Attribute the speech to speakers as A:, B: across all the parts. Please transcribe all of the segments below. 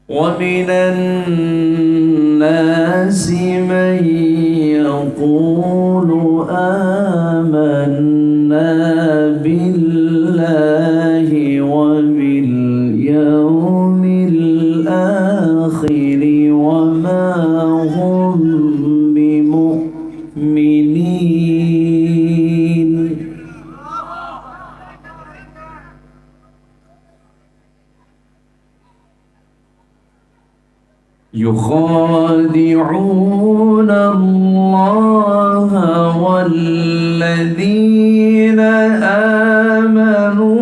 A: ومن الناس من يقول آمنا بالله وباليوم الآخر وما هم بمؤمنين يخادعون الله والذين آمنوا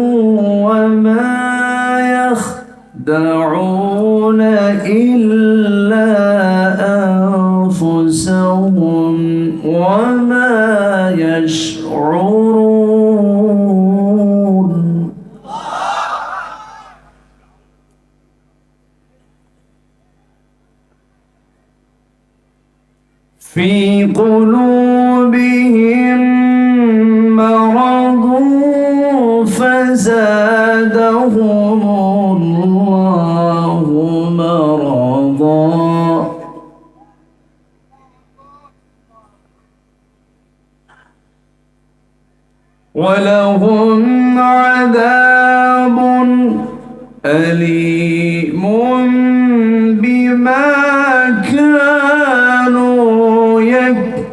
A: وما يخدعون إلا أنفسهم وما يشعرون في قلوبهم مرض فزادهم الله مرضا ولهم عذاب أليم بما كانوا يكذبون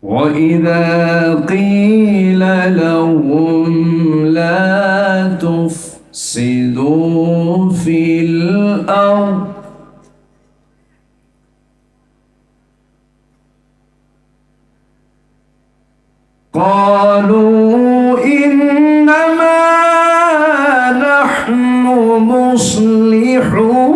A: وإذا قيل لهم لا تفسدوا في الأرض قالوا إنما نحن مصلحون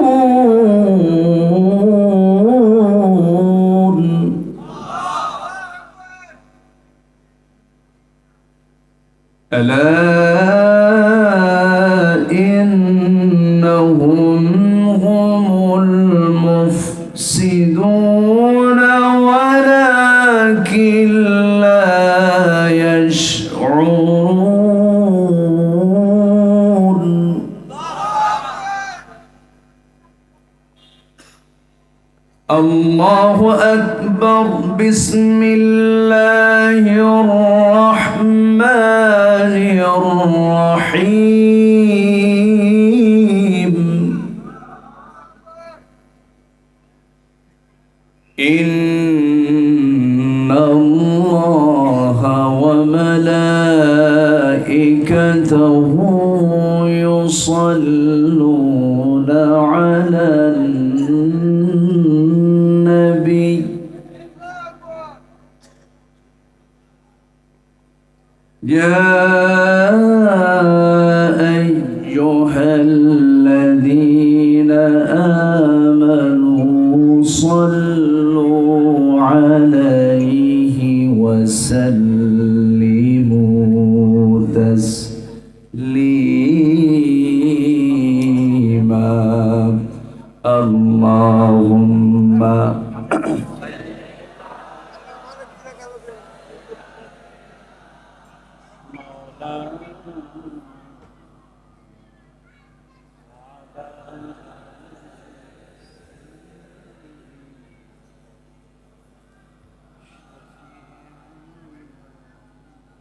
A: ألا إنهم هم المفسدون ولكن لا يشعرون الله أكبر بسم الله الرحمن الرحيم إن الله وملائكته يصلون على النبي يا أيها الذين آمنوا صلوا عليه وسلموا تسليما اللهم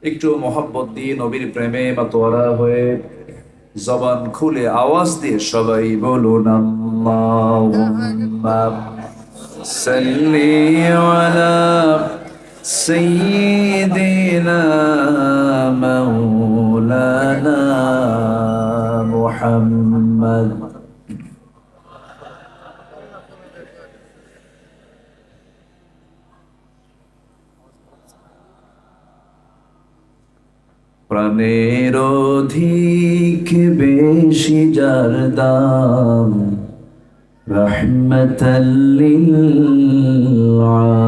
A: একটু মোহাব্বত দিয়ে নবীর প্রেমে মাতোয়ারা হয়ে জবান খুলে আওয়াজ দিয়ে সবাই বলুন আল্লাহুম্মা সাল্লি আলা সাইয়্যিদিনা মাওলানা মুহাম্মদ প্রাণের অধিক বেশি যার দাম রহমতাল লিল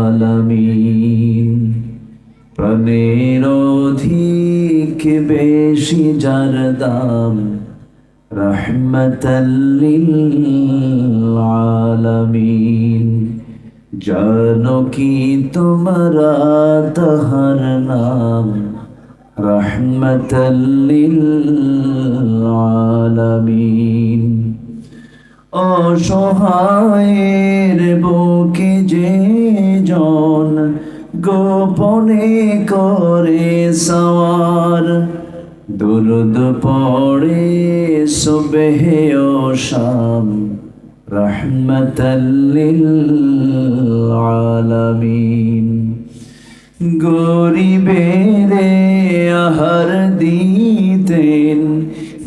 A: আলামিন প্রাণের অধিক বেশি যার দাম রহমতাল লিল আলামিন জানো কি তোমরা তাহার নাম রহমতাল লিল আলামিন। অসহায়ের বুকে যে জন গোপনে করে সওয়ার, দুরুদ পড়ে সুবহে ও শাম রহমতাল লিল আলামিন। গরিবেরে আহার দিতেন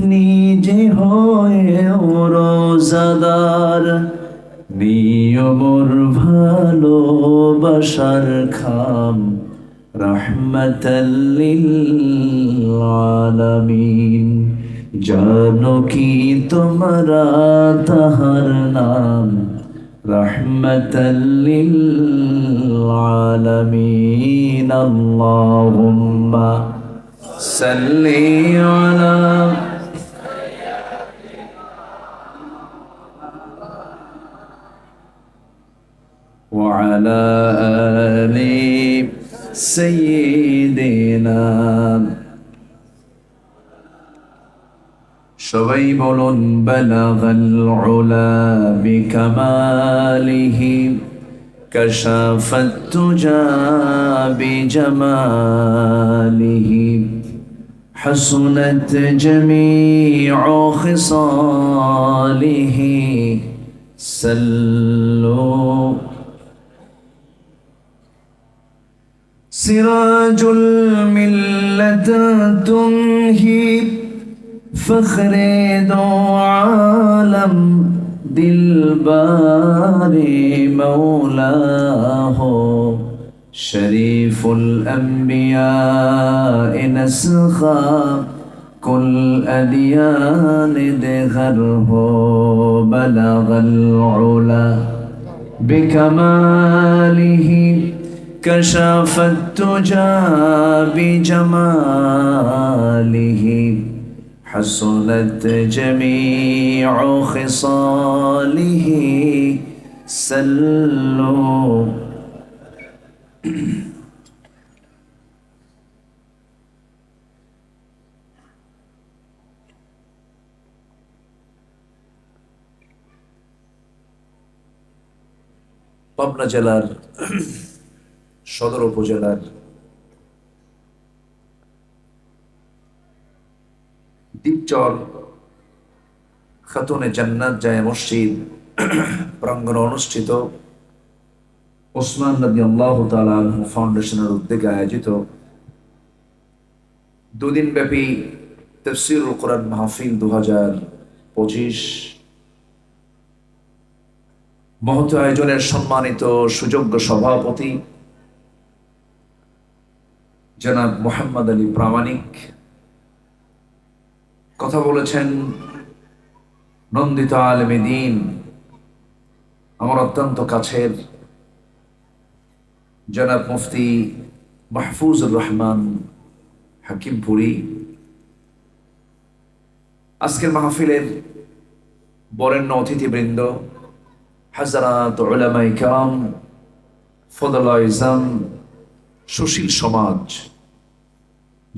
A: নিজে হয়ে রোজাদার, নিয়মর ভালোবাসার খাম রহমতাল লিল আলামিন। জানো কি তোমরা তাহার নাম রহমতাল লিল আলামিন। আল্লাহুম্মা সাল্লি আলা وعلى آل سيدنا। সবাই বলুন বালাগাল উলা বিকামালিহি কাশাফাত তুজা বিজামালিহি হাসুনাত জামিউ খিসালিহি সাল্লু। সিরাজুল মিল্লাত তুমহি ফখরে দো আলম দিলবারে মৌলা হো শরীফুল আম্বিয়া নসখা কুল আদিয়ান দেঘর হো বলগল উলা বিকমালিহি كشف التجى بجماله حصلت جميع خصاله سلوا। পাবনা জেলার সদর উপজেলার দ্বীপচর খাতুনে জান্নাত জায়ে মসজিদ প্রাঙ্গণে অনুষ্ঠিত ওসমান রাদিয়াল্লাহু তাআলা আনহু ফাউন্ডেশনের উদ্যোগে আয়োজিত দুদিন ব্যাপী তাফসীরুল কোরআন মাহফিল 2025 মহৎ আয়োজনের সম্মানিত সুযোগ্য সভাপতি জনাব মোহাম্মদ আলী প্রামাণিক কথা বলেছেন। নন্দিত আলেমে দ্বীন আমার অত্যন্ত কাছের জনাব মুফতি মাহফুজুর রহমান হাকিমপুরি আজকের মাহফিলের বরেণ্য অতিথিবৃন্দ, হাজরাত উলামায়ে কিরাম, ফদলায়ে ইজম, সুশীল সমাজ,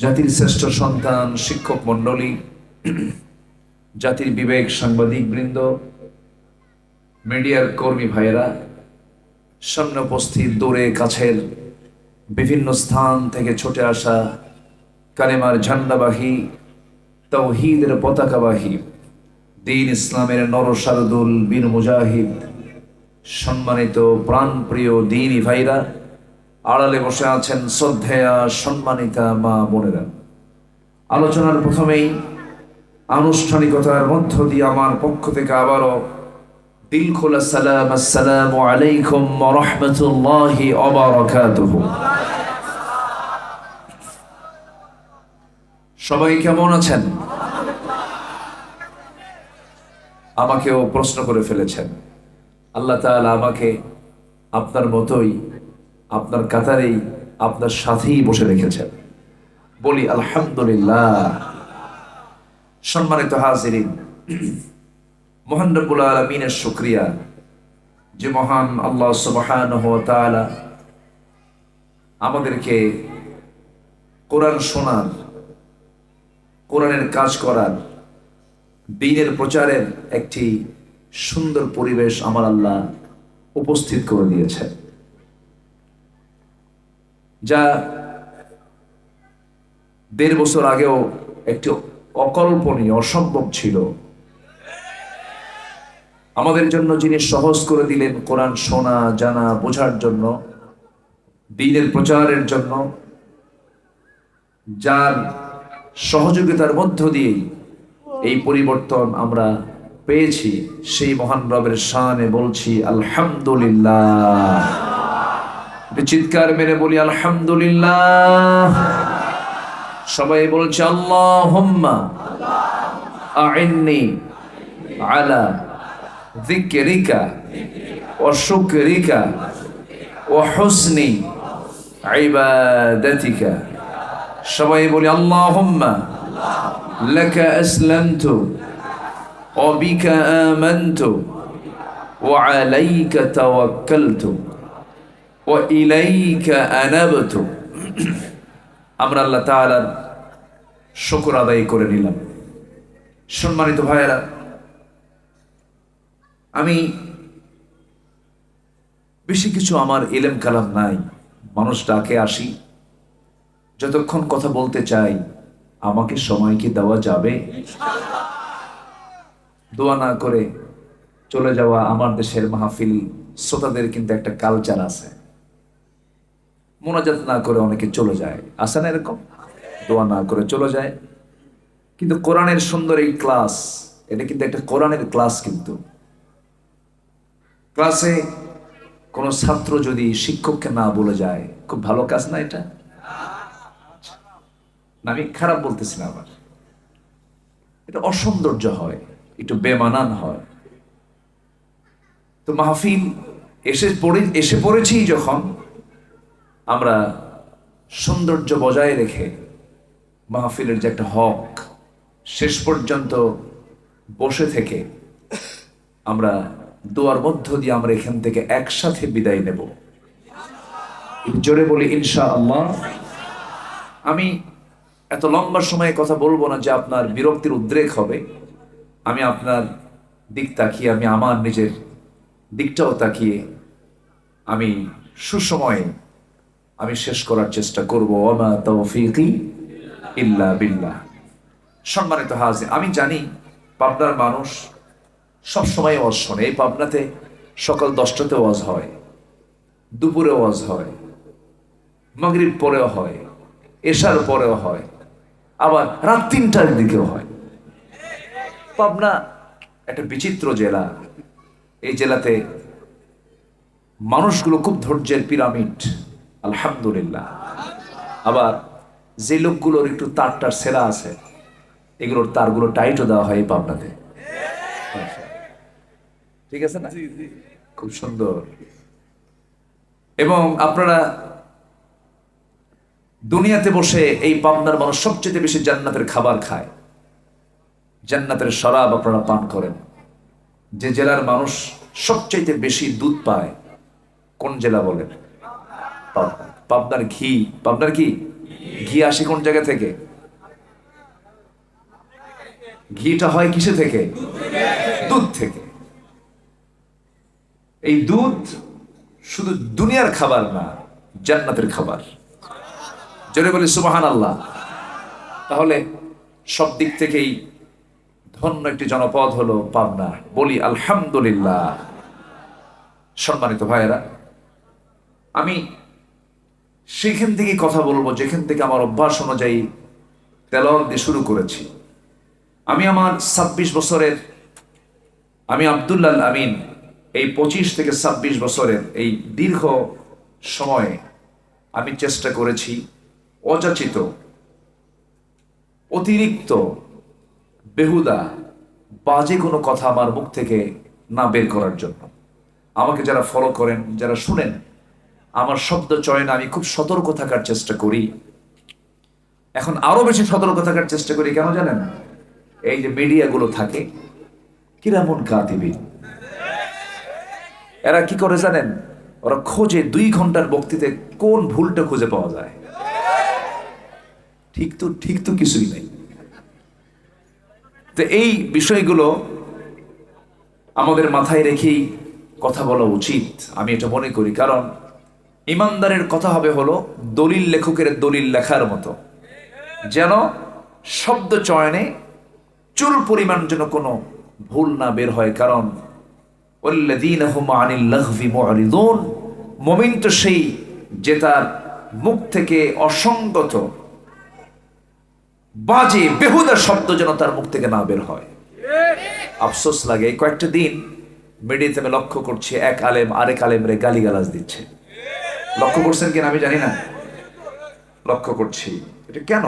A: জাতির শ্রেষ্ঠ সন্তান, শিক্ষক মণ্ডলী, জাতির বিবেক সাংবাদিক বৃন্দ, মিডিয়ার কর্মী ভাইয়েরা, সামনে উপস্থিত দূরে কাছের বিভিন্ন স্থান থেকে ছুটে আসা কালেমার ঝান্ডাবাহী, তাওহীদের পতাকাবাহী, দ্বীন ইসলামের নরসারদুল বীর মুজাহিদ, সম্মানিত প্রাণপ্রিয় দ্বীনী ভাইরা, আড়ালে বসে আছেন শ্রদ্ধেয়া সম্মানিতা মা বোনেরা। আলোচনার প্রথমেই আনুষ্ঠানিকতার মধ্য দিয়ে আমার পক্ষ থেকে আবারও দিল খোলা সালাম, আসসালামু আলাইকুম ওয়া রাহমাতুল্লাহি ওয়া বারাকাতুহু। সবাই কেমন আছেন? আমাকেও প্রশ্ন করে ফেলেছেন। আল্লাহ তাআলা আমাকে আপনার মতোই, আপনার কাতারেই, আপনার সাথেই বসে রেখেছেন। বলি আলহামদুলিল্লাহ। সম্মানিত হাজিরিন, মহান রব্বুল আলামিনের শুকরিয়া, যে মহান আল্লাহ সুবহানাহু ওয়া তাআলা আমাদেরকে কোরআন শোনার, কোরআনের কাজ করার, দ্বীনের প্রচারের একটি সুন্দর পরিবেশ আমার আল্লাহ উপস্থিত করে দিয়েছে, যা 1.5 বছর আগেও একটি অকল্পনীয়, অসম্ভব ছিল। আমাদের জন্য যিনি সহজ করে দিলেন কোরআন শোনা, জানা, বোঝার জন্য, দ্বীনের প্রচারের জন্য, যার সহযোগিতার মধ্য দিয়ে এই পরিবর্তন আমরা পেয়েছি, সেই মহান রবের শানে বলছি আলহামদুলিল্লাহ। চিৎকার মেরে বলি আলহামদুলিল্লাহ। সবাই বলছে আল্লাহুম্মা আইন্নি আলা যিকরিকা ওয়া শুকরিকা ওয়া হুসনি ইবাদাতিকা। সবাই বলি আল্লাহুম্মা লাকা আসলামতু ওয়া বিকা আমানতু ওয়া আলাইকা তাওয়াক্কালতু ওয়া ইলাইকা আনাবতু। আমরা আল্লাহ তাআলার শুকর আদায় করে নিলাম। সম্মানিত ভাইয়েরা, আমি বেশি কিছু আমার ইলম কালাম নাই। মানুষ ডাকে আসি, যতক্ষণ কথা বলতে চাই। আমাকে সময় কি দেওয়া যাবে? দোয়া না করে চলে যাওয়া আমার দেশের মাহফিল শ্রোতাদের কিন্তু একটা কালচার আছে। মোনাজাত না করে অনেকে চলে যায়, আছে না এরকম? দোয়া না করে চলে যায়। কিন্তু কোরআনের সুন্দর এই ক্লাস, এটা কিন্তু একটা কোরআনের ক্লাস। কিন্তু ক্লাসে কোনো ছাত্র যদি শিক্ষককে না বলে যায়, খুব ভালো কাজ না এটা? না, আমি খারাপ বলতেছি না, আবার এটা অসৌন্দর্য হয়, একটু বেমানান হয়। তো মাহফিল এসে পড়েছি যখন, আমরা সৌন্দর্য বজায় রেখে মাহফিলের যে একটা হক, শেষ পর্যন্ত বসে থেকে আমরা দোয়ার মধ্য দিয়ে আমরা এখান থেকে একসাথে বিদায় নেব। জোরে বলি ইনশাআল্লাহ। আমি এত লম্বা সময়ে কথা বলবো না যে আপনার বিরক্তির উদ্রেক হবে। আমি আপনার দিক তাকিয়ে, আমি আমার নিজের দিকটাও তাকিয়ে আমি সুসময়ে আমি শেষ করার চেষ্টা করব। ওয়া তাওফীকি ইল্লা বিল্লাহ। সম্মানিত হাজির, আমি জানি পাবনার মানুষ সব সময় ওয়াজ শোনে। এই পাবনাতে সকাল 10টাতে ওয়াজ হয়, দুপুরে ওয়াজ হয়, মাগরিব পরেও হয়, এশার পরেও হয়, আবার রাত 3টার দিকেও হয়। পাবনা একটা বিচিত্র জেলা। এই জেলাতে মানুষগুলো খুব ধৈর্যের পিরামিড, আলহামদুলিল্লাহ। আবার যে লোকগুলোর একটু তারটার সেরা আছে, এগুলোর তারগুলো টাইটও দেওয়া হয় এই পাবনাতে। ঠিক আছে না? খুব সুন্দর। এবং আপনারা দুনিয়াতে বসে এই পাবনার মানুষ সবচেয়ে বেশি জান্নাতের খাবার খায়, জান্নাতের শরাব আপনারা পান করেন। যে জেলার মানুষ সবচেয়ে বেশি দুধ পায়, কোন জেলা বলেন? পাবনার ঘি। পাবনার কি ঘি আসে কোন জায়গা থেকে? ঘিটা হয় কিসে থেকে? দুধ থেকে। এই দুধ শুধু দুনিয়ার খাবার না, জান্নাতের খাবার। জোরে বলি সুবহানাল্লাহ। তাহলে সব দিক থেকেই ধন্য একটি জনপদ হলো পাবনা। বলি আলহামদুলিল্লাহ। সম্মানিত ভাইয়েরা, আমি সেখান থেকে কথা বলবো যেখান থেকে আমার অভ্যাস অনুযায়ী তেলাওয়াত দিয়ে শুরু করেছি। আমি আমার 26 বছরের, আমি আব্দুল্লাহ আমিন, এই 25 থেকে 26 বছরের এই দীর্ঘ সময়ে আমি চেষ্টা করেছি অযাচিত, অতিরিক্ত, বেহুদা, বাজে কোনো কথা আমার মুখ থেকে না বের করার জন্য। আমাকে যারা ফলো করেন, যারা শুনেন, আমার শব্দ চয়নে আমি খুব সতর্ক থাকার চেষ্টা করি। এখন আরো বেশি সতর্ক থাকার চেষ্টা করি, কেন জানেন? এই যে মিডিয়াগুলো থাকে, কিরামুন কাতিবিন, এরা কি করে জানেন? ওরা খোঁজে 2 ঘন্টার বক্তৃতায় কোন ভুলটা খুঁজে পাওয়া যায়। ঠিক তো কিছুই নেই। তো এই বিষয়গুলো আমাদের মাথায় রেখেই কথা বলা উচিত, আমি এটা মনে করি। কারণ ইমানদারের কথা হবে হলো দলিল লেখকের দলিল লেখার মতো, যেন শব্দ চয়নে চুল পরিমাণ যেন কোনো ভুল না বের হয়। কারণ ওয়াল্লাযীনা হুম আনিল লাগভি মু'রিদুন, মুমিন তো সেই যে তার মুখ থেকে অসঙ্গত বাজে বেহুদা শব্দ যেন তার মুখ থেকে না বের হয়। আফসোস লাগে, এই কয়েকটা দিন মিডিয়াতে আমি লক্ষ্য করছি এক আলেম আরেক আলেমরে গালিগালাজ দিচ্ছে। লক্ষ্য করছেন কিনা আমি জানি না, লক্ষ্য করছি। এটা কেন?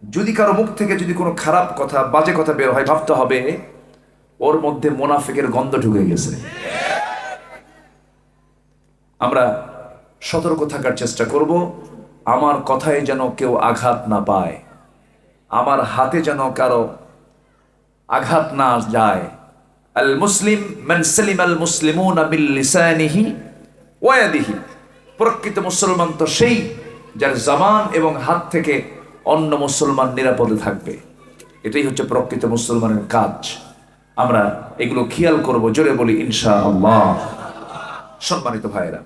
A: যদি কারো মুখ থেকে যদি কোনো খারাপ কথা বাজে কথা বের হয়, ভাবতে হবে ওর মধ্যে মুনাফিকের গন্ধ ঢুকে গেছে। আমরা সতর্ক থাকার চেষ্টা করব, আমার কথায় যেন কেউ আঘাত না পায়, আমার হাতে যেন কারো আঘাত না যায়। আল মুসলিম মান সালিম আল মুসলিমুনা বিল লিসানিহি ওয়া ইয়াদিহি, প্রকৃত মুসলমান তো সেই যার জবান এবং হাত থেকে অন্য মুসলমান নিরাপদে থাকবে। এটাই হচ্ছে প্রকৃত মুসলমানের কাজ। আমরা এগুলো খেয়াল করব, জোরে বলি ইনশাআল্লাহ। সম্মানিত ভাইয়েরা,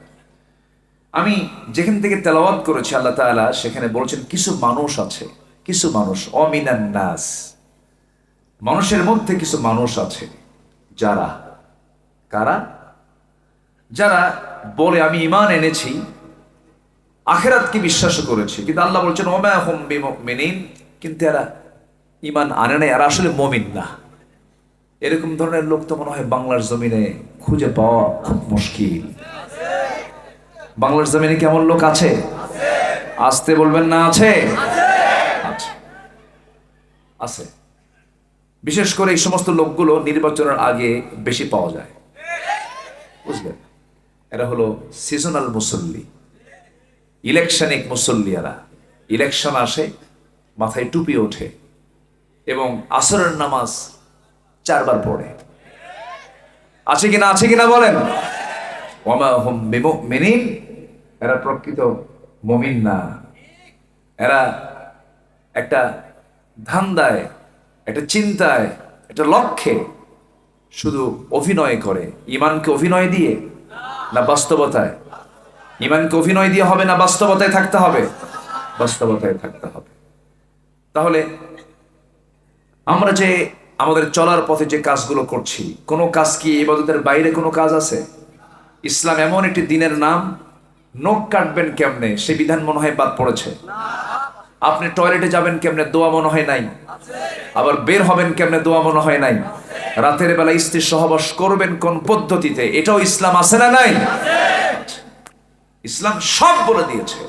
A: আমি যেখান থেকে তেলাওয়াত করেছি আল্লাহ তাআলা সেখানে বলছেন কিছু মানুষ আছে, কিছু মানুষ, অমিনান নাস, মানুষের মধ্যে কিছু মানুষ আছে যারা, কারা? যারা বলে আমি ঈমান এনেছি, আখিরাতকে বিশ্বাস করেছি, কিন্তু আল্লাহ বলছেন ওমা হুম বিমুমিনিন, কিন্তু এরা ঈমান আনে না, এরা আসলে মুমিন না। এরকম ধরনের লোক তো মনে হয় বাংলার জমিনে খুঁজে পাওয়া খুব মুশকিল। বাংলার জমিনে কেমন লোক আছে? আসতে বলবেন না, আছে? আছে। বিশেষ করে এই সমস্ত লোকগুলো নির্বাচনের আগে বেশি পাওয়া যায়, বুঝলেন? এরা হলো সিজনাল মুসল্লি, ইলেকশনিক মুসল্লি। এরা ইলেকশন আসে, মাথায় টুপি ওঠে এবং আসরের নামাজ 4 বার পড়ে। আছে কিনা, আছে কিনা বলেন? ওয়ামা হুম বিমুমিনিন, এরা প্রকৃত মুমিন না। এরা একটা ধান্দায়, একটা চিন্তায়, একটা লক্ষ্যে শুধু অভিনয় করে। ঈমানকে অভিনয় দিয়ে না বাস্তবতায়? ঈমানকে অভিনয় দিয়ে হবে না বাস্তবতায় থাকতে হবে? বাস্তবতায় থাকতে হবে। তাহলে আমরা যে আমাদের চলার পথে যে কাজগুলো করছি, কোনো কাজ কি ইবাদতের বাইরে কোনো কাজ আছে? ইসলাম এমন একটি দিনের নাম, নখ কাটবেন কেমনে সে বিধান মনে হয় বাদ পড়েছে। আপনি টয়লেটে যাবেন কেমনে দোয়া মনে হয় নাই। আবার বের হবেন কেমনে দোয়া মনে হয় নাই। রাতের বেলা স্ত্রীর সহবাস করবেন কোন পদ্ধতিতে, এটাও ইসলাম আছে না নাই? ইসলাম সব বলে দিয়েছে।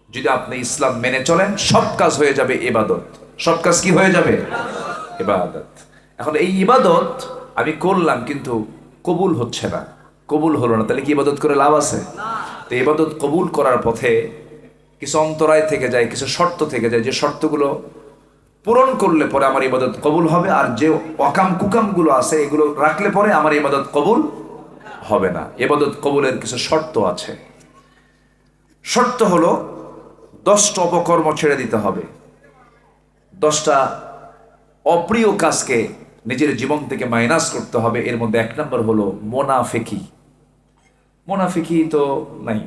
A: যদি আপনি ইসলাম মেনে চলেন সব কাজ হয়ে যাবে ইবাদত। সব কাজ কি হয়ে যাবে? ইবাদত। এখন এই ইবাদত আমি করলাম কিন্তু কবুল হচ্ছে না, কবুল হলো না, তাহলে কি ইবাদত করে লাভ আছে? তো ইবাদত কবুল করার পথে কিছু অন্তরায় থেকে যায়, কিছু শর্ত থেকে যায়, যে শর্তগুলো পূরণ করলে পরে আমার ইবাদত কবুল হবে, আর যে অকাম কুকাম গুলো আছে এগুলো রাখলে পরে আমার ইবাদত কবুল হবে না। ইবাদত কবুলের কিছু শর্ত আছে। শর্ত হলো 10টা অপকর্ম ছেড়ে দিতে হবে, 10টা অপ্রিয় কাজকে নিজের জীবন থেকে মাইনাস করতে হবে। এর মধ্যে 1 নম্বর হলো মোনাফিকি। মোনাফিকি তো নাই,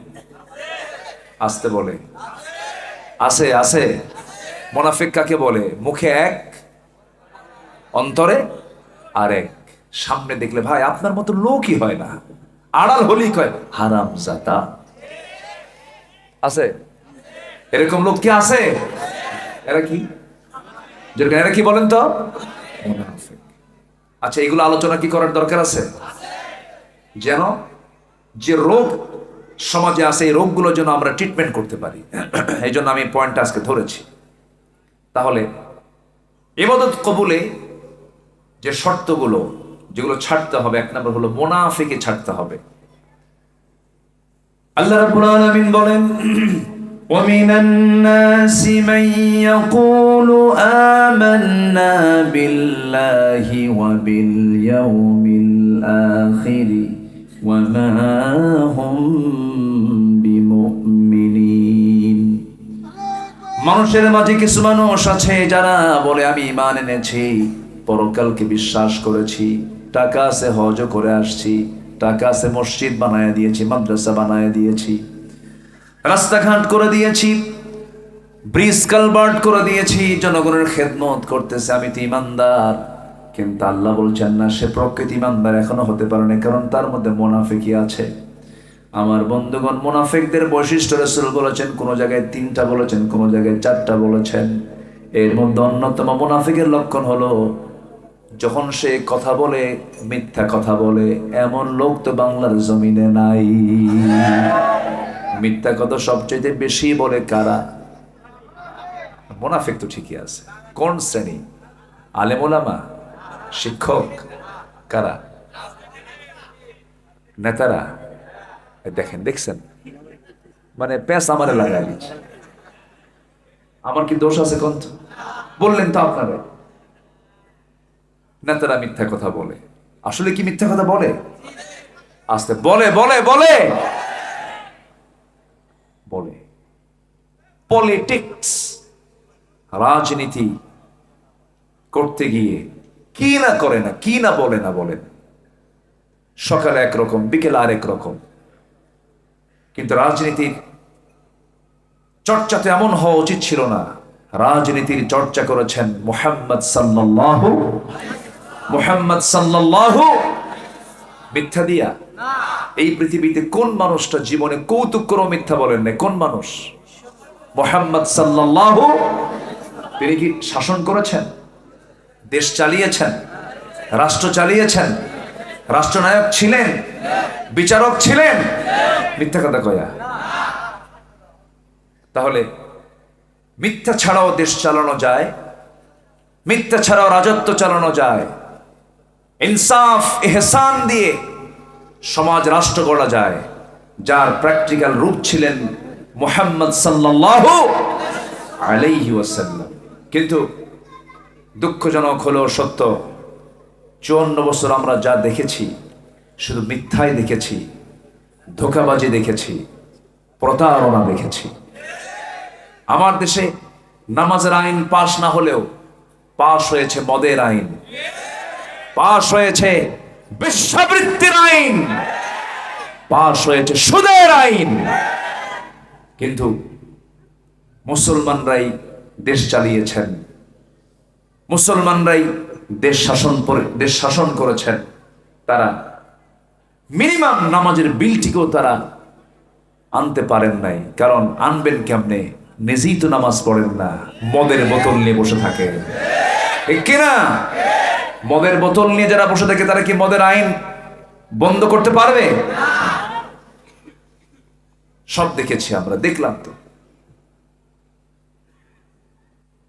A: আসতে বলে আছে, আছে। মোনাফিক কাকে বলে? মুখে এক, অন্তরে আরেক। সামনে দেখলে ভাই আপনার মতো লোকই হয় না, আড়াল হলেই কয় হারামজাদা। আছে এরকম লোক? কি আছে? এরা কি, এরা কি বলেন তো? মুনাফিক। আচ্ছা, এগুলো আলোচনা কি করার দরকার আছে? যেন যে রোগ সমাজে আছে এই রোগগুলো যেন আমরা ট্রিটমেন্ট করতে পারি, এই জন্য আমি পয়েন্টটা আজকে ধরেছি। তাহলে ইবাদত কবুলে যে শর্তগুলো যেগুলো ছাড়তে হবে, 1 নম্বর হলো মুনাফিকে ছাড়তে হবে। আল্লাহ রাব্বুল আলামিন বলেন وَمِنَ النَّاسِ مَن يَقُولُ آمَنَّا بِاللَّهِ وَبِالْيَوْمِ الْآخِرِ وما هم بمؤمنين। মানুষের মাঝে কিছু মানুষ আছে যারা বলে আমি ঈমান এনেছি, পরকালকে বিশ্বাস করেছি, টাকা আছে হজও করে আসছি, টাকা আছে মসজিদ বানায় দিয়েছি, মাদ্রাসা বানায় দিয়েছি, রাস্তাঘাট করে দিয়েছি, ব্রিজ কালভার্ট করে দিয়েছি, জনগণের খেদমত করতেছে, আমি তো ইমানদার। কিন্তু আল্লাহ বলছেন না, সে প্রকৃত ইমানদার এখনো হতে পারে না, কারণ তার মধ্যে মুনাফিকি আছে। আমার বন্ধুগণ, মুনাফিকদের বৈশিষ্ট্য রাসূল বলেছেন, কোন জায়গায় 3টা বলেছেন, কোন জায়গায় 4টা বলেছেন। এর মধ্যে অন্যতম মুনাফিকের লক্ষণ হলো যখন সে কথা বলে মিথ্যা কথা বলে। এমন লোক তো বাংলার জমিনে নাই। মিথ্যা কথা সবচেয়ে বেশি বলে কারা? মুনাফিক তো ঠিকই আছে। কোন শ্রেণী? আলেম ওলামা, শিক্ষক, কারা? নেতারা। দেখেন, দেখছেন, মানে প্যাস আমারে লাগাই দিচ্ছে। আমার কি দোষ আছে? কোন বললেন তো আপনারা? নেতারা মিথ্যা কথা বলে। আসলে কি মিথ্যা কথা বলে? আস্তে বলে বলে বলে বলে। পলিটিক্স, রাজনীতি করতে গিয়ে কি না করে না, কি না বলে না বলেন। সকালে একরকম, বিকেলে আরেক রকম। কিন্তু রাজনীতির চর্চাতে এমন হওয়া উচিত ছিল না। রাজনীতির চর্চা করেছেন মুহাম্মদ সাল্লাল্লাহু মিথ্যা দিয়া। এই পৃথিবীতে কোন মানুষটা জীবনে কৌতুক করে মিথ্যা বলেন না? কোন মানুষ? মুহাম্মদ সাল্লাল্লাহু। তিনি কি শাসন করেছেন? দেশ চালিয়েছেন? রাষ্ট্র চালিয়েছেন? রাষ্ট্রনায়ক ছিলেন? বিচারক ছিলেন? মিথ্যা কথা কয়া। তাহলে মিথ্যা ছাড়াও দেশ চালানো যায়, মিথ্যা ছাড়াও রাজত্ব চালানো যায়, ইনসাফ ইহসান দিয়ে সমাজ রাষ্ট্র গড়া যায়, যার প্র্যাকটিক্যাল রূপ ছিলেন মুহাম্মদ সাল্লাল্লাহু আলাইহি ওয়াসাল্লাম। কিন্তু দুঃখজনক হলেও সত্য, 54 বছর আমরা যা দেখেছি শুধু মিথ্যাই দেখেছি, ধোঁকাবাজি দেখেছি, প্রতারণা দেখেছি। আমার দেশে নামাজের আইন পাশ না হলেও পাশ হয়েছে মদের আইন, পাশ হয়েছে বেশ্যাবৃত্তির আইন, পাশ হয়েছে সুদের আইন। কিন্তু মুসলমানরাই দেশ চালিয়েছেন, মুসলমানরাই দেশ শাসন করেছেন। তারা মিনিমাম নামাজের বিলটিকেও তারা আনতে পারেন নাই। কারণ আনবেন কেমনে? নিজেই তো নামাজ পড়েন না, মদের বোতল নিয়ে বসে থাকে। কিনা? মদের বোতল নিয়ে যারা বসে থাকে তারা কি মদের আইন বন্ধ করতে পারবে? সব দেখেছি আমরা, দেখলাম তো।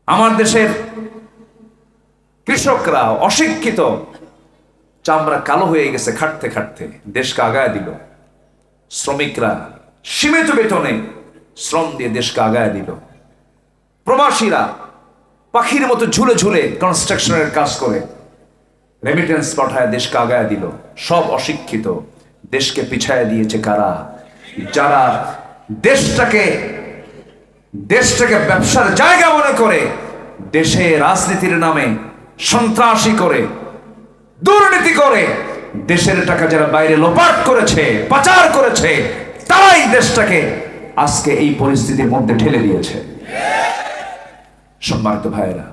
A: আমার দেশের কৃষকরা অশিক্ষিত, চামড়া কালো হয়ে গেছে খাটতে খাটতে, দেশকে আগায় দিল। শ্রমিকরা সীমিত বেতনে শ্রম দিয়ে দেশকে আগায় দিল। প্রবাসীরা পাখির মতো ঝুলে ঝুলে কনস্ট্রাকশনের কাজ করে রেমিটেন্স পাঠায় দেশকে আগায় দিল। সব অশিক্ষিত। দেশকে পিছায় দিয়েছে কারা? যারা দেশটাকে ব্যবসার জায়গা মনে করে, দেশে রাজনীতির নামে সন্ত্রাসী করে, দুর্নীতি করে দেশের টাকা যারা বাইরে লোপাট করেছে, পাচার করেছে, তারাই দেশটাকে আজকে এই পরিস্থিতির মধ্যে ঠেলে দিয়েছে। সম্মানিত ভাইয়েরা,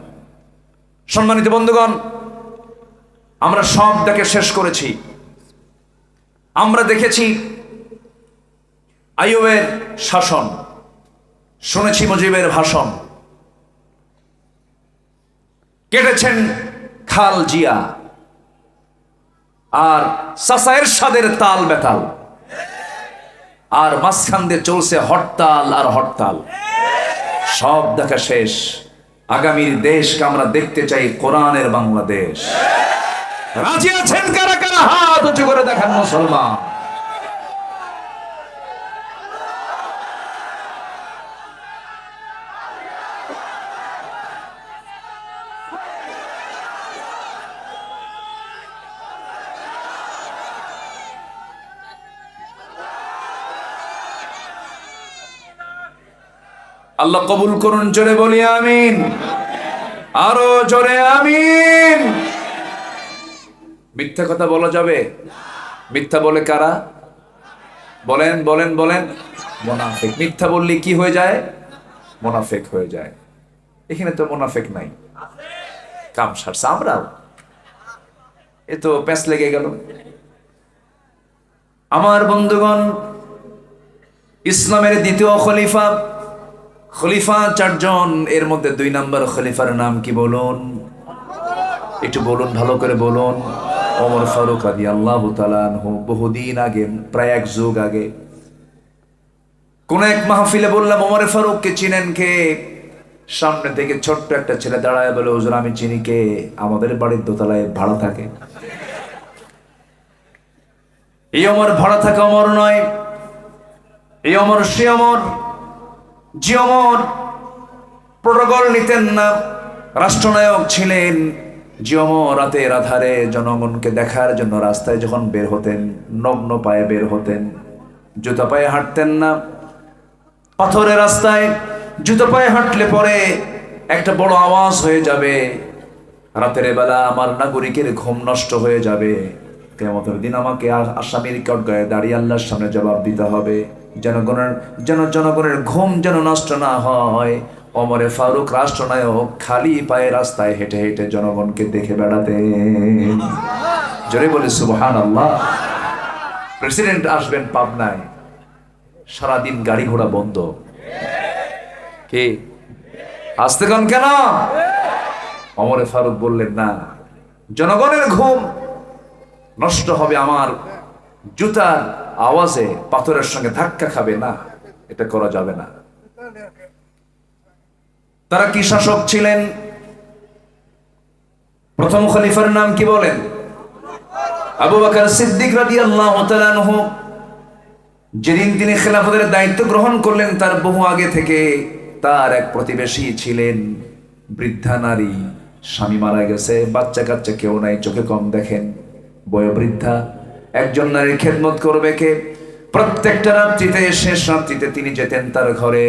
A: সম্মানিত বন্ধুগণ, আমরা সব দেখে শেষ করেছি। আমরা দেখেছি আইয়ুবের শাসন, শুনেছি মুজিবের ভাষণ, কেটেছেন খাল জিয়া আর চাচা এরশাদের তাল বেতাল, আর মাঝখান দিয়ে চলছে হরতাল আর হরতাল। সব দেখা শেষ। আগামীর দেশকে আমরা দেখতে চাই কোরআনের বাংলাদেশ। রাজি আছেন কারা কারা? হাত উঁচু করে দেখান মুসলমান। আল্লাহ কবুল করুন, জোরে বলি আমিন, আরো জোরে আমিন। মিথ্যা কথা বলা যাবে? মিথ্যা বলে কারা? বলেন বলেন বলেন। মুনাফিক। মিথ্যা বললে কি হয়ে যায়? মুনাফিক হয়ে যায়। এখানে তো মুনাফিক নাই, কাম সারছে। আমরাও এ তো প্যাঁচ লেগে গেল। আমার বন্ধুগণ, ইসলামের দ্বিতীয় খলিফা, খলিফা চারজন, এর মধ্যে 2 নম্বর খলিফার নাম কি বলুন? একটু বলুন, ভালো করে বলুন। ওমর ফারুক রাদিয়াল্লাহু তাআলা আনহু। বহুদিন আগে, প্রায় 1 যুগ আগে কোন এক মাহফিলে বললাম, ওমর ফারুককে চিনেন কে? সামনে থেকে ছোট্ট একটা ছেলে দাঁড়ায় বলে, হুজুর আমি চিনি। কে? আমাদের বাড়ির দোতলায় ভাড়া থাকে। এই ওমর ভাড়া থাকা ওমর নয়, এই ওমর সে ওমর যে ওমর প্রোটোকল নিতেন না, রাষ্ট্রনায়ক ছিলেন। যে ওমর রাতের আধারে জনগণকে দেখার জন্য রাস্তায় যখন বের হতেন, নগ্ন পায়ে বের হতেন, জুতা পায়ে হাঁটতেন না। পাথরের রাস্তায় জুতো পায়ে হাঁটলে পরে একটা বড় আওয়াজ হয়ে যাবে, রাতের বেলা আমার নাগরিকের ঘুম নষ্ট হয়ে যাবে। কিয়ামতের দিন আমাকে আসামির কাঠগড়ায় দাঁড়িয়ে আল্লাহর সামনে জবাব দিতে হবে। জনগণের ঘুম যেন নষ্ট না হয়। ওমরে ফারুক রাষ্ট্রনায়ক খালি পায়ে রাস্তায় হেঁটে হেঁটে জনগণকে দেখে বেড়াতেন। জোরে বলে সুবহানাল্লাহ। প্রেসিডেন্ট আসবেন পাবনায়, সারাদিন গাড়ি ঘোড়া বন্ধ। কে আসতে কন কেন? ওমরে ফারুক বললেন, না, জনগণের ঘুম নষ্ট হবে আমার জুতার আওয়াজে, পাথরের সঙ্গে ধাক্কা খাবে না, এটা করা যাবে না। তারা কি শাসক ছিলেন? প্রথম খলিফার নাম কি বলেন? আবু বকর সিদ্দিক রাদিয়াল্লাহু তাআলা আনহু। যেদিন তিনি খেলাফতের দায়িত্ব গ্রহণ করলেন, তার বহু আগে থেকে তার এক প্রতিবেশী ছিলেন, বৃদ্ধা নারী, স্বামী মারা গেছে, বাচ্চা কাচ্চা কেউ নাই, চোখে কম দেখেন, বয়োবৃদ্ধা। একজন নারীর খেদমত করবে কে? প্রত্যেকটা রাত্রিতে, শেষ রাত্রিতে তিনি যেতেন তার ঘরে,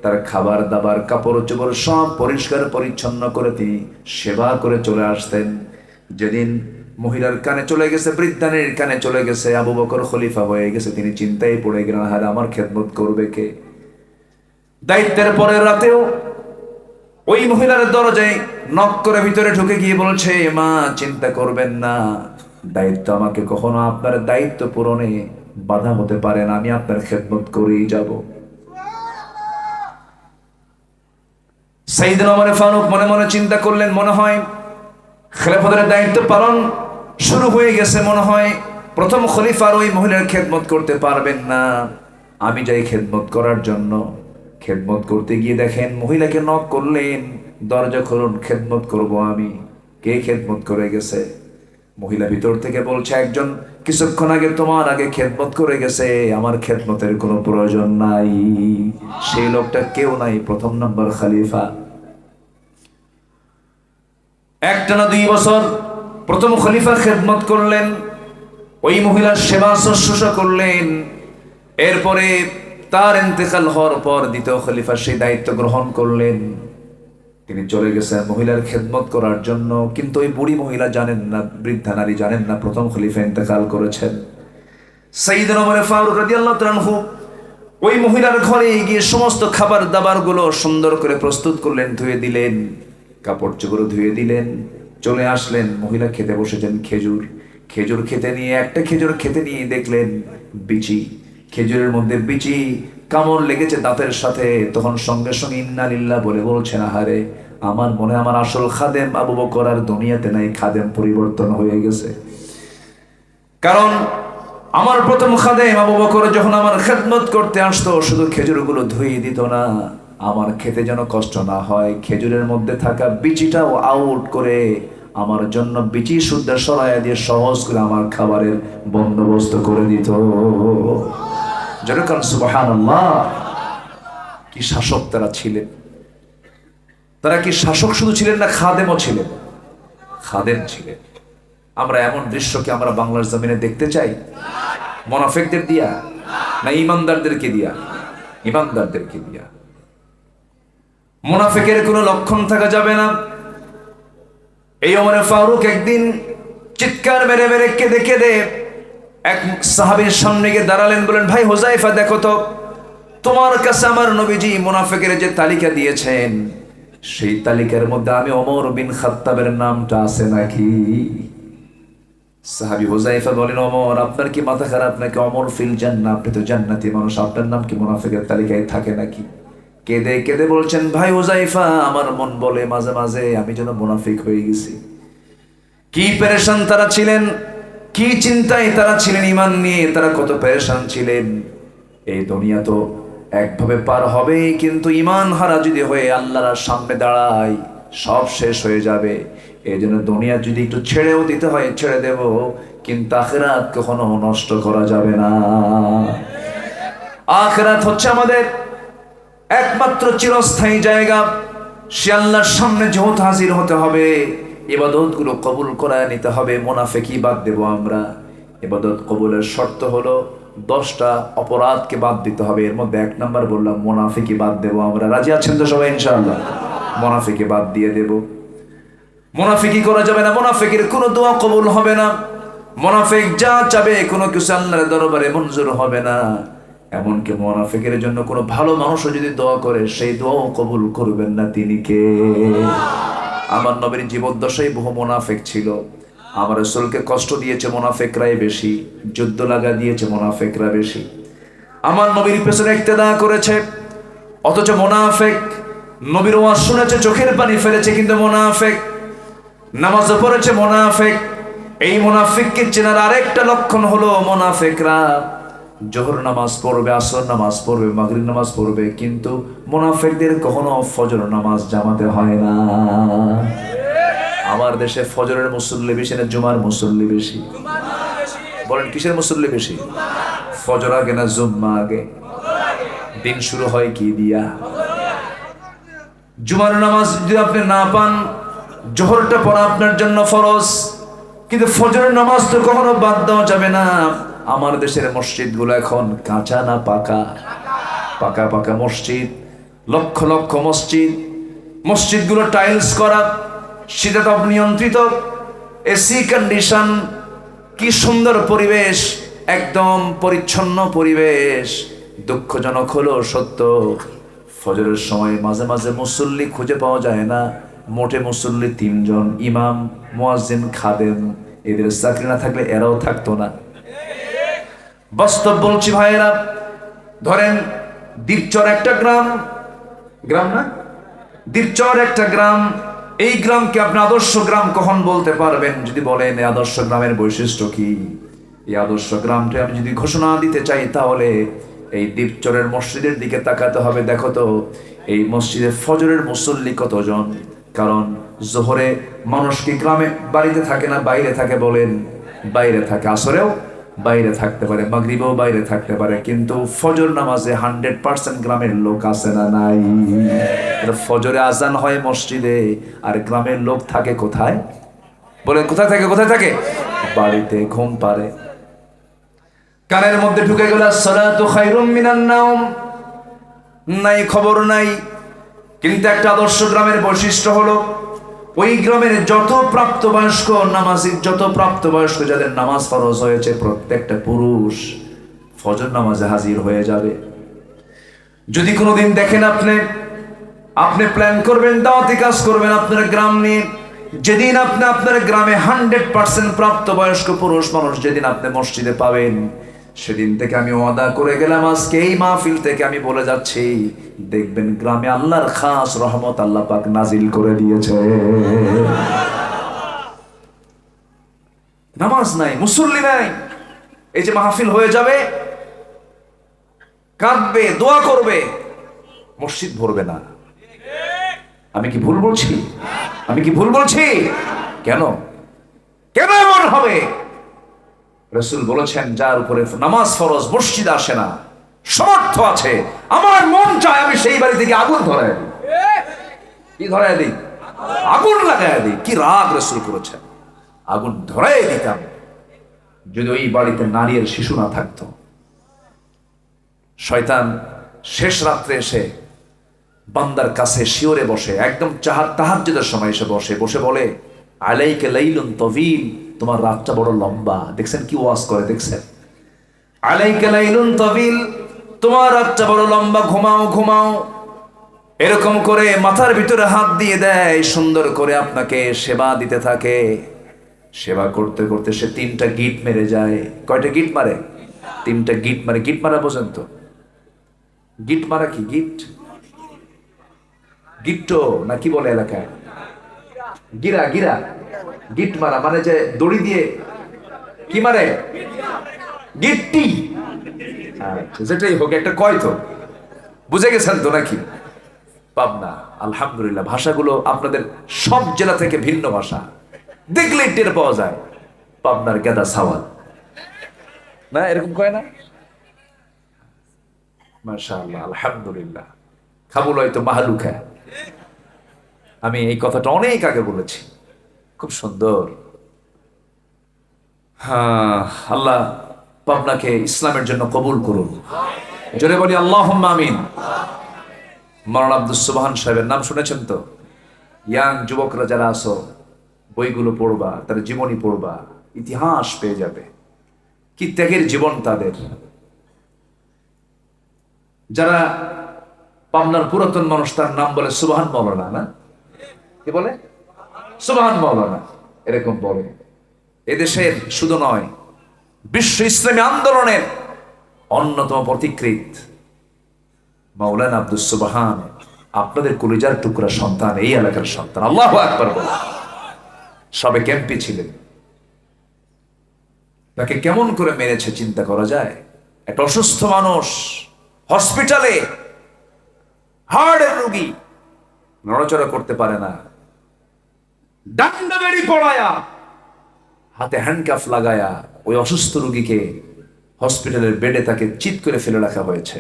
A: তার খাবার দাবার কাপড় চোপড় সব পরিষ্কার পরিচ্ছন্ন করে তিনি সেবা করে চলে আসতেন। যেদিন মহিলার কানে চলে গেছে, বৃদ্ধানের কানে চলে গেছে, আবু বকর খলিফা হয়ে গেছে, তিনি চিন্তায় পড়ে গেলেন, হায় আমার খেদমত করবে কে? দায়িত্বের পরের রাতেও ওই মহিলার দরজায় নক করে ভিতরে ঢুকে গিয়ে বলছে, মা চিন্তা করবেন না, দায়িত্ব আমাকে কখনো আপনার দায়িত্ব পূরণে বাধা হতে পারে না, আমি আপনার খেদমত করেই যাব। সাইয়েদনা ওমর ফারুক মনে মনে চিন্তা করলেন, মনে হয় খেলাফতের দায়িত্ব পালন শুরু হয়ে গেছে, মনে হয় প্রথম খলিফার ওই মহিলার খেদমত করতে পারবেন না, আমি যাই খেদমত করার জন্য। খেদমত করতে গিয়ে দেখেন মহিলাকে নক করলেন, দরজা খুলুন, খেদমত করব আমি। কে খেদমত করে গেছে? মহিলা ভিতর থেকে বলছে, একজন কিছুক্ষণ আগে তোমার আগে খেদমত করে গেছে, আমার খেদমতের কোনো প্রয়োজন নাই। সেই লোকটা কেউ নাই, প্রথম নম্বর খলিফা। একটানা 2 বছর প্রথম খলিফা খেদমত করলেন, ওই মহিলার সেবা শুশ্রূষা করলেন। এরপরে তার ইন্তেকাল হওয়ার পর দ্বিতীয় খলিফা সেই দায়িত্ব গ্রহণ করলেন। তিনি চলে গেছেন মহিলার খেদমত করার জন্য, কিন্তু ওই বুড়ি মহিলা জানেন না, বৃদ্ধা নারী জানেন না প্রথম খলিফা ইন্তেকাল করেছেন। সাইয়েদনা ওমর ফারুক রাদিয়াল্লাহু তাআলা আনহু ওই মহিলার ঘরে গিয়ে সমস্ত খাবার দাবার গুলো সুন্দর করে প্রস্তুত করলেন, ধুয়ে দিলেন, কাপড় চোপড় ধুয়ে দিলেন, চলে আসলেন। মহিলা খেতে বসেছেন খেজুর খেতে নিয়ে, একটা খেজুর খেতে নিয়ে দেখলেন বিচি, খেজুরের মধ্যে বিচি, কামড় লেগেছে দাঁতের সাথে। তখন সঙ্গে সঙ্গে ইন্না লিল্লাহ বলে বলছেন, আহারে আমার মনে আমার আসল খাদেম আবু বকর আর দুনিয়াতে নাই, খাদেম পরিবর্তন হয়ে গেছে। কারণ আমার প্রথম খাদেম আবু বকর যখন আমার খেদমত করতে আসতো, শুধু খেজুরগুলো ধুয়ে দিত না, আমার খেতে যেন কষ্ট না হয়, খেজুরের মধ্যে থাকা বিচিটাও আউট করে আমার জন্য বিচি শুদ্ধ সরাইয়া দিয়ে সহজ করে আমার খাবারের বন্দোবস্ত করে দিত। যেরকম সুবহানাল্লাহ। কি শাসক তারা ছিলেন! তারা কি শাসক শুধু ছিলেন না, খাদেমও ছিলেন, খাদেম ছিলেন। আমরা এমন দৃশ্য কি আমরা বাংলার জমিনে দেখতে চাই? মুনাফিকদের দিয়া না ইমানদারদেরকে দিয়া? ইমানদারদেরকে দিয়া। মুনাফিকের কোনো লক্ষণ থাকা যাবে না। এই ওমর ফারুক একদিন চিৎকার মেরে মেরে কেঁদে কেঁদে এক সাহাবীর সামনে গিয়ে দাঁড়ালেন, বলেন, ভাই হুযায়ফা, দেখো তো তোমার কাছে আমার নবীজি মুনাফিকের যে তালিকা দিয়েছেন সেই তালিকার মধ্যে আমি ওমর বিন খাত্তাবের নামটা আছে নাকি? সাহাবী হুযায়ফা বলেন, ওমর, আপনার কি মাথা খারাপ নাকি? ওমর ফিল জান্নাহ, আপনি তো জান্নাতি মানুষ, আপনার নাম কি মুনাফিকের তালিকায় থাকে নাকি? কেঁদে কেঁদে বলছেন, ভাই হুযায়ফা, আমার মন বলে মাঝে মাঝে আমি যেন মুনাফিক হয়ে গেছি। কি পেরেশান তারা ছিলেন, কি চিন্তায় তারা ছিলেন, ঈমান নিয়ে তারা কত পেরেশান ছিলেন। এই দুনিয়া তো একভাবে পার হবে, কিন্তু ঈমান হারা যদি হয়ে আল্লাহর সামনে দাঁড়ায় সব শেষ হয়ে যাবে। এই জন্য দুনিয়া যদি একটু ছেড়েও দিতে হয় ছেড়ে দেব, কিন্তু আখিরাত কখনো নষ্ট করা যাবে না। আখিরাত হচ্ছে আমাদের একমাত্র চিরস্থায়ী জায়গা। সে আল্লাহর সামনে যেহেতু হাজির হতে হবে, ইবাদত গুলো কবুল করে নিতে হবে। মুনাফিকি বাদ দেব আমরা। ইবাদত কবুলের শর্ত হলো 10টা অপরাধকে বাদ দিতে হবে। এর মধ্যে 1 নাম্বার বললাম, মুনাফিকি বাদ দেব আমরা। রাজি আছেন তো সবাই ইনশাআল্লাহ? মুনাফিকি বাদ দিয়ে দেব। মুনাফিকি করা যাবে না। মুনাফিকের কোনো দোয়া কবুল হবে না। মুনাফিক যা চাবে কোনো কিছু আল্লাহর দরবারে মঞ্জুর হবে না। এমনকি মুনাফিকের জন্য কোনো ভালো মানুষও যদি দোয়া করে সেই দোয়াও কবুল করবেন না তিনি কে? আমার নবীর জীবদ্দশায় বহু মুনাফিক ছিল। আমার রাসূলকে কষ্ট দিয়েছে মুনাফিকরাই বেশি, যুদ্ধ লাগা দিয়েছে মুনাফিকরা বেশি। আমার নবীর পেছনে ইক্তেদা করেছে, অথচ মুনাফিক নবীর ওয়াজ শুনেছে, চোখের পানি ফেলেছে, কিন্তু মুনাফিক নামাজ পড়েছে। মুনাফিক, এই মুনাফিককে চেনার আরেকটা লক্ষণ হলো মুনাফিকরা জোহর নামাজ পড়বে, আসর নামাজ পড়বে, মাগরিব নামাজ পড়বে, কিন্তু মুনাফিকদের কখনো ফজর নামাজ জামাতে হয় না। আমার দেশে ফজরের মুসল্লি বেশি না জুমার মুসল্লি বেশি? বলেন, কিসের মুসল্লি বেশি? ফজর আগে না জুম্মা আগে? দিন শুরু হয় কি দিয়া? জুমার নামাজ যদি আপনি না পান, জোহরটা পড়া আপনার জন্য ফরজ, কিন্তু ফজরের নামাজ তো কখনো বাদ দেওয়া যাবে না। আমার দেশের মসজিদগুলো এখন কাঁচা না পাকা? পাকা পাকা মসজিদ, লক্ষ লক্ষ মসজিদ। মসজিদগুলো টাইলস করা, শীতাতপ নিয়ন্ত্রিত, এসি কন্ডিশন, কি সুন্দর পরিবেশ, একদম পরিচ্ছন্ন পরিবেশ। দুঃখজনক হলো সত্য, ফজরের সময় মাঝে মাঝে মুসল্লি খুঁজে পাওয়া যায় না। মোটে মুসল্লি 3 জন, ইমাম, মুয়াজ্জিন, খাদেম। এদের চাকরি না থাকলে এরাও থাকতো না। বাস্তব বলছি ভাইয়েরা, ধরেন দ্বীপচর একটা গ্রাম, গ্রাম না, দ্বীপচর একটা গ্রাম। এই গ্রামকে আপনি আদর্শ গ্রাম কখন বলতে পারবেন? যদি বলেন এই আদর্শ গ্রামের বৈশিষ্ট্য কি, এই আদর্শ গ্রামটা আমি যদি ঘোষণা দিতে চাই, তাহলে এই দ্বীপচরের মসজিদের দিকে তাকাতে হবে। দেখো তো এই মসজিদে ফজরের মুসল্লি কতজন? কারণ জোহরে মানুষ কি গ্রামে বাড়িতে থাকে না বাইরে থাকে? বলেন, বাইরে থাকে। আসরেও বাইরে থাকতে পারে, মাগরিবেও বাইরে থাকতে পারে, কিন্তু ফজর নামাজে 100% গ্রামের লোক আছে না নাই? ফজরে আজান হয় মসজিদে, আর গ্রামের লোক থাকে কোথায়? বলেন, কোথায় থাকে? কোথায় থাকে? বাড়িতে ঘুম পারে। কানের মধ্যে ঢুকে গেল সালাতু খায়রুম মিনান নাওম, নাই খবর নাই। কিন্তু একটা আদর্শ গ্রামের বৈশিষ্ট্য হলো, ওই গ্রামের যত প্রাপ্তবয়স্ক নামাজি, যত প্রাপ্তবয়স্ক যাদের নামাজ ফরজ হয়েছে, প্রত্যেকটা পুরুষ ফজর নামাজে হাজির হয়ে যাবে। যদি কোনোদিন দেখেন আপনি প্ল্যান করবেন, দাওয়াতি কাজ করবেন আপনার গ্রাম নিয়ে, যেদিন আপনি আপনার গ্রামে 100% প্রাপ্তবয়স্ক পুরুষ মানুষ যেদিন আপনি মসজিদে পাবেন, সেদিন থেকে আমি ওয়াদা করে গেলাম, আজকে এই মাহফিল থেকে আমি বলে যাচ্ছি, দেখবেন গ্রামে আল্লাহর খাস রহমত আল্লাহ পাক নাজিল করে দিয়েছে। নামাজ নাই, মুসল্লি নাই, এই যে মাহফিল হয়ে যাবে, কাঁদবে, দোয়া করবে, মসজিদ ভরবে না। আমি কি ভুল বলছি? আমি কি ভুল বলছি? কেন কেন এমন হবে? রাসূল বলেছেন, যার উপরে নামাজ ফরজ মসজিদ আসে না, সমর্থ আছে, আমার মন চায় আমি সেই বাড়ি থেকে আগুন ধরায় দিই। কি ধরায় দিই? আগুন লাগায় দিই। কি রাগ রাসূল করেছেন, আগুন ধরায় দিতাম যদি ওই বাড়িতে নারী আর শিশু না থাকতো। শয়তান শেষ রাত্রে এসে বান্দার কাছে শিওরে বসে, একদম তাহাজ্জুদের সময় এসে বসে বসে বলে, আলাইকা লাইলুন তাওয়িল, তোমার রাতটা বড় লম্বা। দেখছেন কি ওয়াজ করে, দেখছেন? আলাইকা লাইলুন তাওয়িল, তোমার রাতটা বড় লম্বা, ঘুমাও ঘুমাও। এরকম করে মাথার ভিতরে হাত দিয়ে দেয়, সুন্দর করে আপনাকে সেবা দিতে থাকে। সেবা করতে করতে সে 3টা গিট মেরে যায়। কয়টা গিট মারে? 3টা গিট মারে। গিট মারা বোঝেন তো? গিট মারা কি? গিট গিট্টো না কি বলে এলাকায়? গিরা গিরা। গিট মারা মানে যে দড়ি দিয়ে কি মারে? গিট্টি। আচ্ছা, যেটাই হোক, একটা কয় তো, বুঝে গেছেন তো নাকি? পাবনা। আলহামদুলিল্লাহ, ভাষাগুলো আপনাদের সব জেলা থেকে ভিন্ন ভাষা, দেখলেই টের পাওয়া যায়। পাবনার গেদা সাওয়াল না, এরকম কয় না? মাশাআল্লাহ, আলহামদুলিল্লাহ। খাবুল হয়তো মাহলুকা। আমি এই কথাটা অনেক আগে বলেছি, খুব সুন্দর। হ্যাঁ, আল্লাহ পাবনাকে ইসলামের জন্য কবুল করুন। জোরে বলি আল্লাহুম্মা আমিন। মাওলানা আব্দুস সুবহান সাহেবের নাম শুনেছেন তো? ইয়াং যুবকরা যারা আছো, বইগুলো পড়বা, তার জীবনী পড়বা, ইতিহাস পেয়ে যাবে। কি ত্যাগের জীবন তাদের। যারা পাবনার পুরাতন মানুষ, তার নাম বলে সুবহান মাওলানা, না কি বলে? সুবহান মাওলানা এরকম বলে। এদেশের শুধু নয়, বিশ্ব ইসলামী আন্দোলনের অন্যতম পথিকৃৎ মাওলানা আব্দুস সুবহান আপনাদের কলিজার টুকরা সন্তান, এই এলাকার সন্তান। আল্লাহু আকবার বলে। সবে ক্যাম্পে ছিলেন, তাকে কেমন করে মেরেছে চিন্তা করা যায়? একটা অসুস্থ মানুষ হসপিটালে, হার্টের রোগী, নড়াচড়া করতে পারে না, ডান্ডা বেড়ি পড়ায়া, হাতে হ্যান্ডকাফ লাগায়া ওই অসুস্থ রোগীকে হসপিটালের বেডে তাকে চিৎ করে ফেলে রাখা হয়েছে।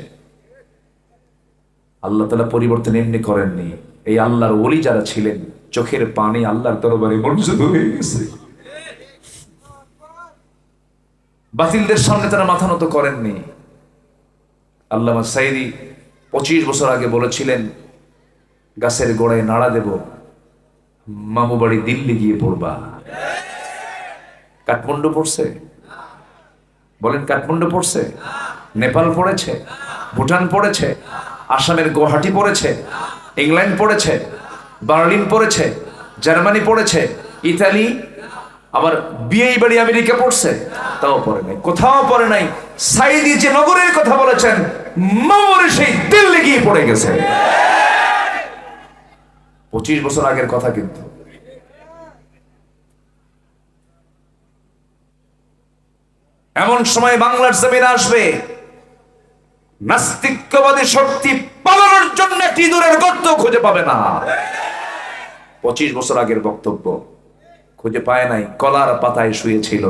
A: আল্লাহ তাআলা পরিবর্তন এমনি করেননি। এই আল্লাহর ওলি যারা ছিলেন, চোখের পানি আল্লাহর দরবারে মঞ্জুর হয়ে গেছে। বাতিলদের সামনে তারা মাথা নত করেননি। আল্লামা সাইদি 25 বছর আগে বলেছিলেন, গাছের গোড়ায় নাড়া দেব, মামু বাড়ি দিল্লি গিয়ে পড়বা। কাঠমান্ডু পড়ছে? বলেন, কাঠমান্ডু পড়ছে? নেপাল পড়েছে, ভুটান পড়েছে, আসামের গুয়াহাটি পড়েছে, ইংল্যান্ড পড়েছে, বার্লিন পড়েছে, জার্মানি পড়েছে, ইতালি, আবার বিয়ে বাড়ি আমেরিকা পড়ছে, তাও পড়ে নাই। কোথাও পড়ে নাই। সাইদি যে নগরের কথা বলেছেন, মামুর সেই দিল্লি গিয়ে পড়ে গেছে। 25 বছর আগের কথা। কিন্তু এমন সময় বাংলার জমিনে আসবে, নাস্তিক্যবাদী শক্তি পালানোর জন্য একটি ইঁদুরের গর্ত খুঁজে পাবে না। 25 বছর আগের বক্তব্য, খুঁজে পায় নাই, কলার পাতায় শুয়েছিল।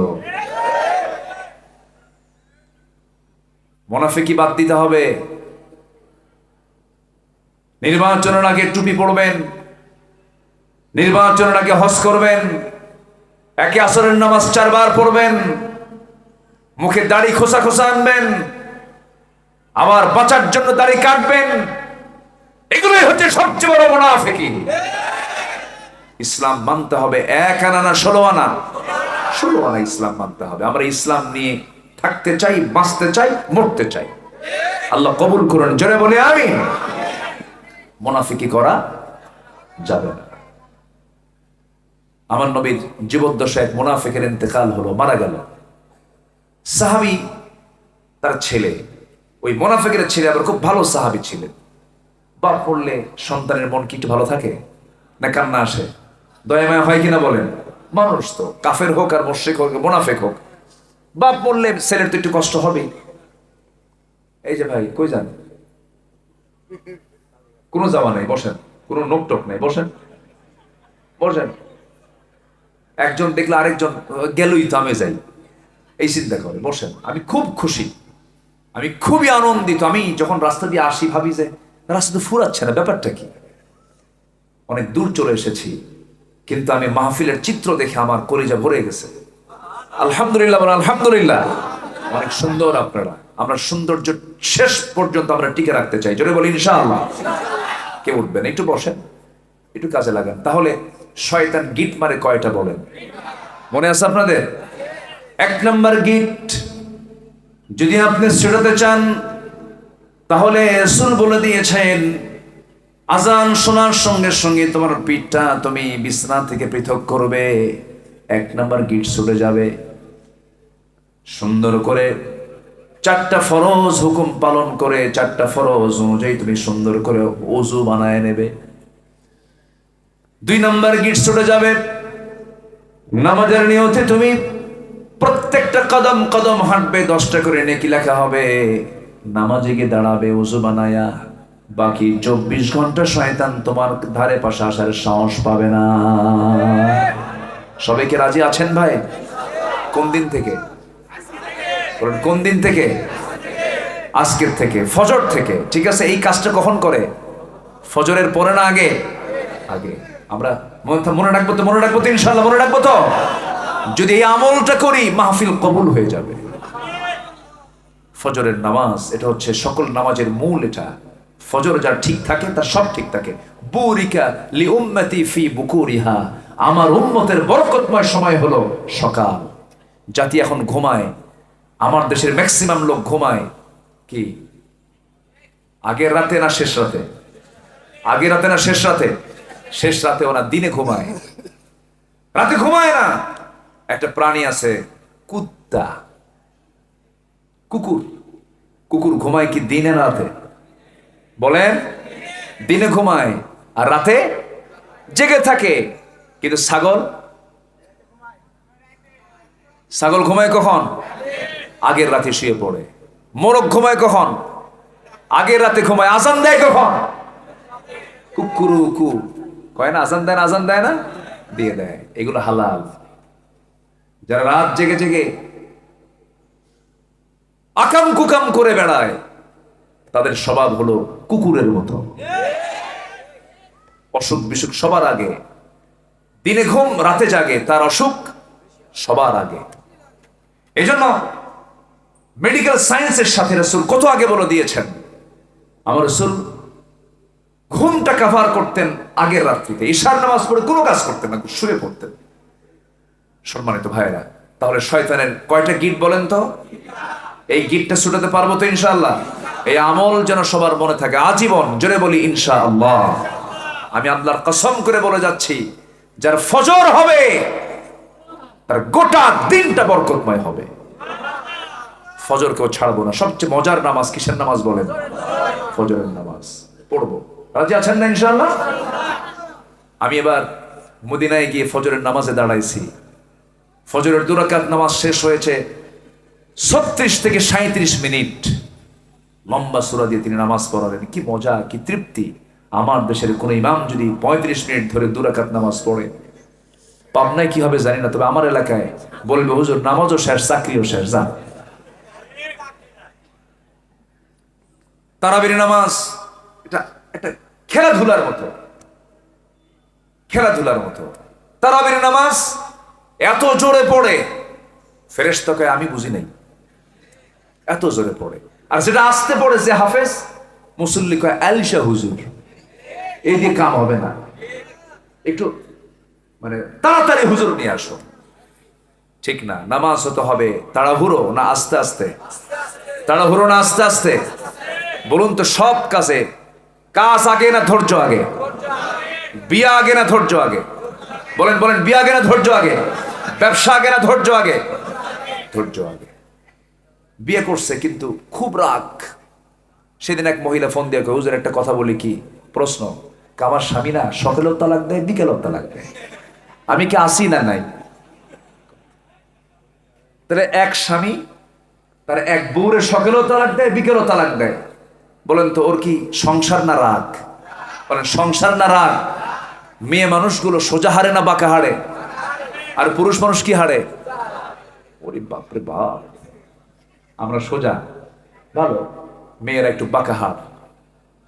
A: মুনাফিকি বাদ দিতে হবে। নির্বাচনের আগে টুপি পরবেন, নির্বাচনের আগে হজ করবেন, একে আসরের নামাজ 4 বার পড়বেন, মুখে দাড়ি খোসা খোসা আনবেন, আবার বাঁচার জন্য দাড়ি কাটবেন। এগুলোই হচ্ছে সবচেয়ে বড় মুনাফিকি। ইসলাম মানতে হবে 1 আনা না 16 আনা। 16 আনা ইসলাম মানতে হবে। আমরা ইসলাম নিয়ে থাকতে চাই, বাঁচতে চাই, মরতে চাই। আল্লাহ কবুল করুন। জোরে বলে আমিন। মুনাফিকি করা যাবে না। আমার নবীর জীবদ্দশায় এক মুনাফিকের ইন্তেকাল হলো, মারা গেল। সাহাবী, তার ছেলে, ওই মুনাফিকের ছেলে আবার খুব ভালো সাহাবী ছিলেন। বাপ পড়লে সন্তানের মন কি একটু ভালো থাকে না? কান্না আসে, দয়া মায়া হয় কিনা বলেন? মানুষ তো, কাফের হোক আর মুশরিক হোক, মুনাফিক হোক, বাপ মরলে ছেলের তো একটু কষ্ট হবেই। এই যে ভাই, কই যান? কোনো যাওয়া নেই, বসেন। কোনো নোকটক নেই, বসেন বসেন। একজন দেখলে আরেকজন গেলই তো আমি যাই, এই চিন্তা করে বসেন। আমি খুব খুশি, আমি খুবই আনন্দিত। আমি যখন রাস্তা দিয়ে আসি ভাবি যে রাস্তা তো ফুরাচ্ছে না, ব্যাপারটা কি? অনেক দূর চলে এসেছি, কিন্তু আমি মাহফিলের চিত্র দেখে আমার কলিজা ভরে গেছে। আলহামদুলিল্লাহ, আলহামদুলিল্লাহ। অনেক সুন্দর আপনারা। আমরা সৌন্দর্য শেষ পর্যন্ত আমরা টিকে রাখতে চাই। জোরে বলি ইনশাআল্লাহ। কেউ উঠবেন, একটু বসেন, একটু কাজে লাগান। তাহলে শয়তান গিট মারে কয়টা বলেন? মনে আছে আপনাদের? 1 নম্বর গিট, যদি আপনি ছেড়াতে চান তাহলে রাসূল বলে দিয়েছেন আজান শোনার সঙ্গে সঙ্গে তোমার পিঠটা তুমি বিছানা থেকে পৃথক করবে। 1 নম্বর গিট ছুটে যাবে। সুন্দর করে 4টা ফরজ হুকুম পালন করে 4টা ফরজ অনুযায়ী তুমি সুন্দর করে ওযু বানায় নেবে। 2 নম্বর গিট ছুটে যাবে, নামাজের নিয়তে তুমি প্রত্যেকটা কদম কদম হাঁটবে, 10টা করে নেকি লেখা হবে। নামাজে গিয়ে দাঁড়াবে ওযু বানায়া, বাকি 24 ঘন্টা শয়তান তোমার ধারে পাশে আসার সাহস পাবে না। সবাই কি রাজি আছেন ভাই? কোন দিন থেকে? কোন দিন থেকে? আজকের থেকে, ফজর থেকে। ঠিক আছে, এই কাজটা কখন করে? ফজরের পরে না আগে? আগে। আমরা মনে রাখবো তো? মনে রাখবো তো ইনশাআল্লাহ? মনে রাখবো তো? যদি এই আমলটা করি মাহফিল কবুল হয়ে যাবে। ফজরের নামাজ এটা হচ্ছে সকল নামাজের মূল। এটা ফজর যার ঠিক থাকে তার সব ঠিক থাকে। বুরিকা লি উম্মতি ফি বুকুরিহা, আমার উম্মতের বরকতময় সময় হলো সকাল। জাতি এখন ঘুমায়, আমার দেশের ম্যাক্সিমাম লোক ঘুমায় কি আগের রাতে না শেষ রাতে? আগের রাতে না শেষ রাতে? শেষ রাতে। ওরা দিনে ঘুমায়, রাতে ঘুমায় না। একটা প্রাণী আছে কুত্তা, কুকুর। কুকুর ঘুমায় কি দিনে না রাতে? বলেন। দিনে ঘুমায় আর রাতে জেগে থাকে। কিন্তু ছাগল, ছাগল ঘুমায় কখন? আগের রাতে শুয়ে পড়ে। মোরগ ঘুমায় কখন? আগের রাতে ঘুমায়। আজান দেয় কখন? কুকুরু কু কয় না? আজান দেয় না? আজান দেয় না? দিয়ে দেয়। এগুলো হালাল। যারা রাত জেগে জেগে আকাম কুকাম করে বেড়ায় তাদের স্বভাব হলো কুকুরের মতো। অসুখ বিসুখ সবার আগে। দিনে ঘুম রাতে জাগে, তার অসুখ সবার আগে। এই জন্য মেডিকেল সায়েন্সের সাথে রাসূল কত আগে বলে দিয়েছেন। আমার রাসূল ঘুমটা কাভার করতেন আগের রাত্রিতে। ঈশার নামাজ পড়ে কোনো কাজ করতেন না, শুয়ে পড়তেন। সম্মানিত ভাইরা, তাহলে শয়তানের কয়টা গিট বলেন তো? এই গিটটা ছুটাতে পারবো তো ইনশাআল্লাহ? এই আমল যেন সবার মনে থাকে আজীবন। জোরে বলি ইনশাআল্লাহ। আমি আল্লাহর কসম করে বলে যাচ্ছি, যার ফজর হবে তার গোটা দিনটা বরকতময় হবে। ফজর কেউ ছাড়বো না। সবচেয়ে মজার নামাজ কিসের নামাজ বলেন? ফজরের নামাজ পড়বো। রাজি আছেন না ইনশাআল্লাহ? আমি এবার মদিনায় গিয়ে ফজরের নামাজে দাঁড়াইছি। ফজরের 2 রাকাত নামাজ শেষ হয়েছে 36 থেকে 37 মিনিট। লম্বা সূরা দিয়ে তিনি নামাজ পড়ালেন। কি মজা, কি তৃপ্তি। আমার দেশের কোন ইমাম যদি 35 মিনিট ধরে 2 রাকাত নামাজ পড়ে, পাবনায় কি হবে জানি না, তবে আমার এলাকায় বলবে হুজুর নামাজও শেষ, চাকরিও শেষ। যান। তারাবির নামাজ এটা একটা খেলাধুলার মতো, খেলাধুলার মতো। তারাবির নামাজ এত জোরে পড়ে ফেরেশতা কয় আমি বুঝি নাই, এত জোরে পড়ে। আর যেটা আস্তে পড়ে যে হাফেজ মুসল্লি কয় আলশা হুজুর, এই দিয়ে কাম হবে না, একটু মানে তাড়াতাড়ি হুজুর নিয়ে আসো। ঠিক না? নামাজ হতে হবে তাড়াহুড়ো না আস্তে আস্তে? তাড়াহুড়ো না আস্তে আস্তে? বলুন তো, সব কাজে কাজ আগে না ধৈর্য আগে? বিয়া আগে না ধৈর্য আগে? বলেন বলেন, বিয়া আগে না ধৈর্য আগে? ব্যবসা আগে না ধৈর্য আগে? ধৈর্য আগে। বিয়ে করছে কিন্তু খুব রাগ। সেদিন এক মহিলা ফোন দিয়ে কয় হুজুর একটা কথা বলি কি? প্রশ্ন, আমার স্বামী না সকালেও তালাক দেয় বিকেলেও তালাক দেয়, আমি কি আসি না নাই? তাহলে এক স্বামী তার এক বউরে সকালেও তালাক দেয় বিকেলেও তালাক দেয়, বলেন তো ওর কি সংসার না রাগ? বলেন সংসার না রাগ? মেয়ে মানুষগুলো সোজা হারে না বাঁকা হারে? আর পুরুষ মানুষ কি হারে? ওরে বাপরে বাপ, আমরা সোজা ভালো, মেয়েরা একটু বাঁকা হার।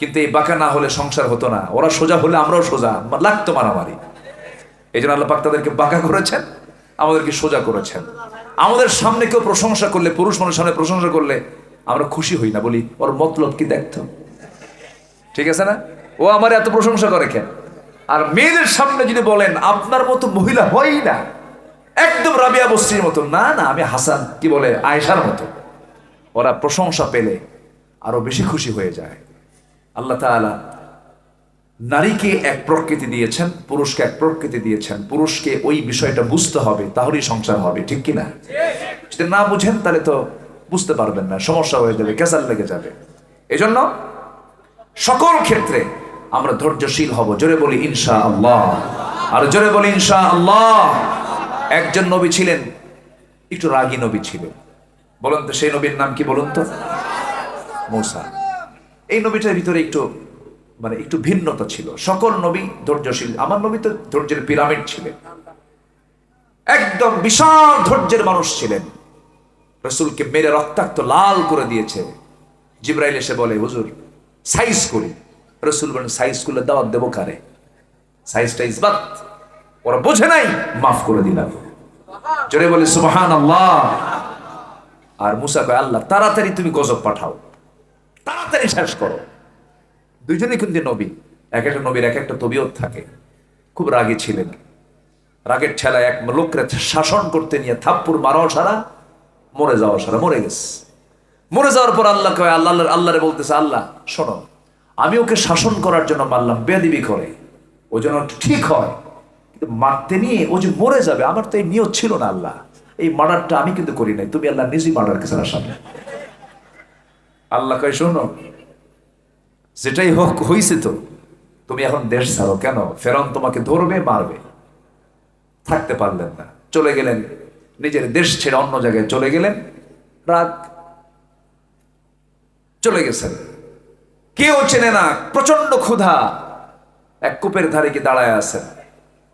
A: কিন্তু এই বাঁকা না হলে সংসার হতো না। ওরা সোজা হলে আমরাও সোজা, লাগতো মারামারি। এই জন্য আল্লাহ পাক তাদেরকে বাঁকা করেছেন, আমাদেরকে সোজা করেছেন। আমাদের সামনে কেউ প্রশংসা করলে, পুরুষ মানুষের সামনে প্রশংসা করলে আমরা খুশি হই না, বলি ওর মতলব কি দেখতো। ঠিক আছে না? ও আমার এত প্রশংসা করে কেন? আর মেয়েদের সামনে যদি বলেন আপনার মতো মহিলা হয়ই না, একদম রাবিয়া বস্তির মতো, না না আমি হাসান কি বলে আয়েশার মতো, ওরা প্রশংসা পেলে আরো বেশি খুশি হয়ে যায়। আল্লাহ তাআলা নারীকে এক প্রকৃতি দিয়েছেন, পুরুষকে এক প্রকৃতি দিয়েছেন। পুরুষকে ওই বিষয়টা বুঝতে হবে, তাহলেই সংসার হবে, ঠিক কিনা? যদি না বুঝেন তাহলে তো বুঝতে পারবেন না, সমস্যা হয়ে যাবে, ক্যাসাল লেগে যাবে। এজন্য সকল ক্ষেত্রে আমরা ধৈর্যশীল হব। জোরে বলি ইনশাআল্লাহ, আর জোরে বলি ইনশাআল্লাহ। একজন নবী ছিলেন, একটু রাগী নবী ছিলেন। বলুন তো সেই নবীর নাম কি বলুন তো? মূসা। এই নবীটার ভিতরে একটু ভিন্নতা ছিল। সকল নবী ধৈর্যশীল, আমার নবী তো ধৈর্যের পিরামিড ছিলেন, একদম বিশাল ধৈর্যের মানুষ ছিলেন। রাসূলকে মেরে রক্তাক্ত লাল করে দিয়েছে। জিবরাইল এসে বলে হুজুর সাইজ করি। রাসূল বলেন সাইজ করলে দাওয়াত দেবো কারে? সাইজটা ইসবাত, ওরা বোঝে নাই, মাফ করে দিলাম। জোরে বলে সুবহানাল্লাহ। আর মূসা কয় আল্লাহ তাড়াতাড়ি তুমি গজব পাঠাও, তাড়াতাড়ি শেষ করো। দুইজনই কিন্তু নবী, এক একটা নবীর এক একটা তবিয়ত থাকে। খুব রাগী ছিলেন, রাগের ঠেলায় এক লোককে শাসন করতে নিয়ে থাপ্পুর মারাও সারা, মরে যাওয়া সারা, মরে গেছে। মরে যাওয়ার পর আল্লাহ কয় আল্লাহরে বলতেছে আল্লাহ শোনো, আমি ওকে শাসন করার জন্য মারলাম, বেয়াদবি করে, ও যেন ঠিক হয়, কিন্তু মারতে নিয়ে ও যে মরে যাবে আমার তো এই নিয়ত ছিল না আল্লাহ, এই মার্ডারটা আমি কিন্তু করি নাই, তুমি আল্লাহ নিজেই মার্ডার করেছেন সামনে। আল্লাহ কয় শোনো, যেটাই হোক হইছে তো, তুমি এখন দেশ ছাড়ো। কেন? ফেরাউন তোমাকে ধরবে, মারবে। থাকতে পারলেন না, চলে গেলেন, নিজের দেশ ছেড়ে অন্য জায়গায় চলে গেলেন। রাগ, চলে গেছেন, কেউ চেনে না, প্রচন্ড ক্ষুধা। এক কূপের ধারে গিয়ে দাঁড়ায় আছেন,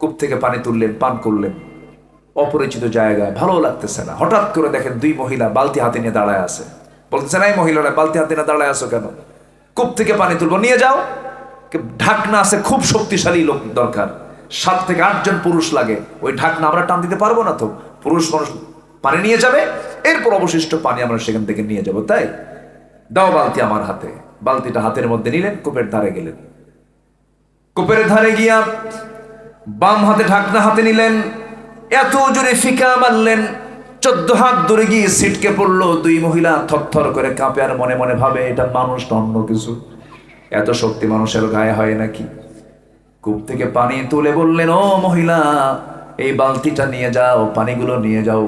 A: কূপ থেকে পানি তুললেন, পান করলেন, অপরিচিত জায়গায়, ভালো লাগতেছে না। হঠাৎ করে দেখেন দুই মহিলা বালতি হাতে নিয়ে দাঁড়ায় আছে। বলতেছেন এই মহিলারা বালতি হাতে নিয়ে দাঁড়ায় আছো কেন? কূপ থেকে পানি তুলবো, নিয়ে যাও। ঢাকনা আছে, খুব শক্তিশালী লোক দরকার, 7 থেকে 8 জন পুরুষ লাগে, ওই ঢাকনা আমরা টান দিতে পারবো না তো, পুরুষ মানুষ পানি নিয়ে যাবে, এরপর অবশিষ্ট পানি আমরা সেখান থেকে নিয়ে যাব। তাই দাও বালতি আমার হাতে। বালতিটা হাতের মধ্যে নিলেন, কূপের ধারে গেলেন। কূপের ধারে গিয়া বাম হাতে ঢাকনা হাতে নিলেন, এত জোরে ফিকা মারলেন, 14 হাত দূরে গিয়ে ছিটকে পড়লো। দুই মহিলা থরথর করে কাঁপে, আর মনে মনে ভাবে এটা মানুষ না অন্য কিছু, এত শক্তি মানুষের গায়ে হয় নাকি? কূপ থেকে পানি তুলে বললেন ও মহিলা, এই বালতিটা নিয়ে যাও, পানিগুলো নিয়ে যাও।